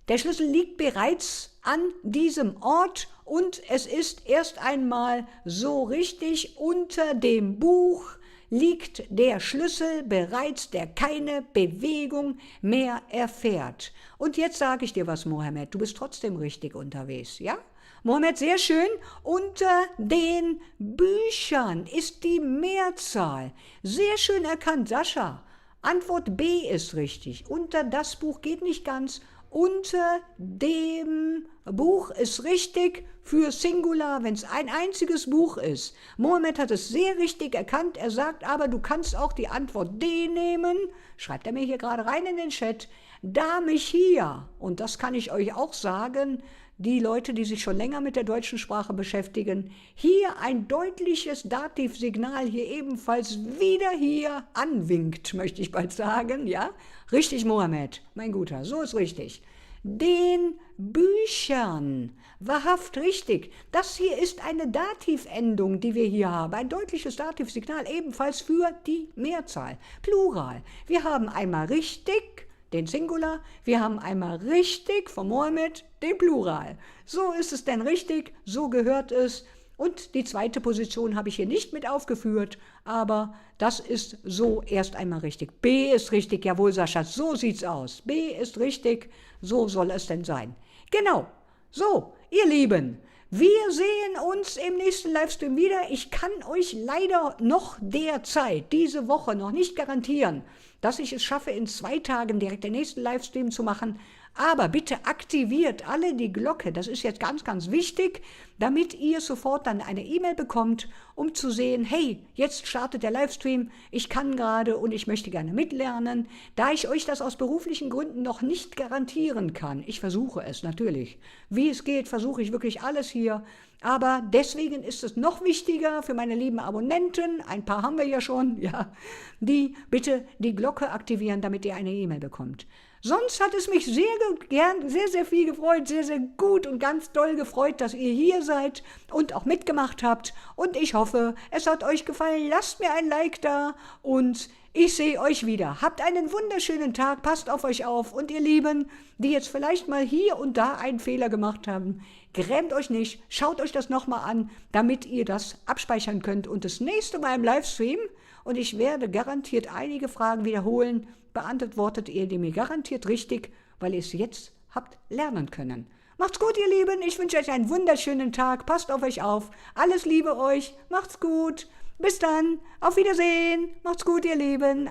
Der Schlüssel liegt bereits an diesem Ort und es ist erst einmal so richtig, unter dem Buch liegt der Schlüssel bereits, der keine Bewegung mehr erfährt. Und jetzt sage ich dir was, Mohammed, du bist trotzdem richtig unterwegs, ja? Mohammed, sehr schön. Unter den Büchern ist die Mehrzahl. Sehr schön erkannt, Sascha. Antwort B ist richtig. Unter das Buch geht nicht ganz. Unter dem Buch ist richtig für Singular, wenn es ein einziges Buch ist. Mohammed hat es sehr richtig erkannt. Er sagt aber, du kannst auch die Antwort D nehmen. Schreibt er mir hier gerade rein in den Chat. Da mich hier, und das kann ich euch auch sagen, die Leute, die sich schon länger mit der deutschen Sprache beschäftigen, hier ein deutliches Dativsignal hier ebenfalls wieder hier anwinkt, möchte ich bald sagen, ja? Richtig, Mohammed, mein Guter, so ist richtig. Den Büchern, wahrhaft richtig. Das hier ist eine Dativendung, die wir hier haben, ein deutliches Dativsignal, ebenfalls für die Mehrzahl, Plural. Wir haben einmal richtig, den Singular, wir haben einmal richtig von Mohammed den Plural. So ist es denn richtig, so gehört es. Und die zweite Position habe ich hier nicht mit aufgeführt, aber das ist so erst einmal richtig. B ist richtig, jawohl Sascha, so sieht's aus. B ist richtig, so soll es denn sein. Genau, so, ihr Lieben, wir sehen uns im nächsten Livestream wieder. Ich kann euch leider noch derzeit, diese Woche, noch nicht garantieren, dass ich es schaffe, in 2 Tagen direkt den nächsten Livestream zu machen. Aber bitte aktiviert alle die Glocke, das ist jetzt ganz, ganz wichtig, damit ihr sofort dann eine E-Mail bekommt, um zu sehen, hey, jetzt startet der Livestream, ich kann gerade und ich möchte gerne mitlernen. Da ich euch das aus beruflichen Gründen noch nicht garantieren kann, ich versuche es natürlich, wie es geht, versuche ich wirklich alles hier, aber deswegen ist es noch wichtiger für meine lieben Abonnenten, ein paar haben wir ja schon, ja, die bitte die Glocke aktivieren, damit ihr eine E-Mail bekommt. Sonst hat es mich sehr viel gefreut, sehr, sehr gut und ganz doll gefreut, dass ihr hier seid und auch mitgemacht habt. Und ich hoffe, es hat euch gefallen. Lasst mir ein Like da und ich sehe euch wieder. Habt einen wunderschönen Tag, passt auf euch auf. Und ihr Lieben, die jetzt vielleicht mal hier und da einen Fehler gemacht haben, grämt euch nicht, schaut euch das nochmal an, damit ihr das abspeichern könnt. Und das nächste Mal im Livestream, und ich werde garantiert einige Fragen wiederholen, beantwortet ihr die mir garantiert richtig, weil ihr es jetzt habt lernen können. Macht's gut, ihr Lieben. Ich wünsche euch einen wunderschönen Tag. Passt auf euch auf. Alles Liebe euch. Macht's gut. Bis dann. Auf Wiedersehen. Macht's gut, ihr Lieben.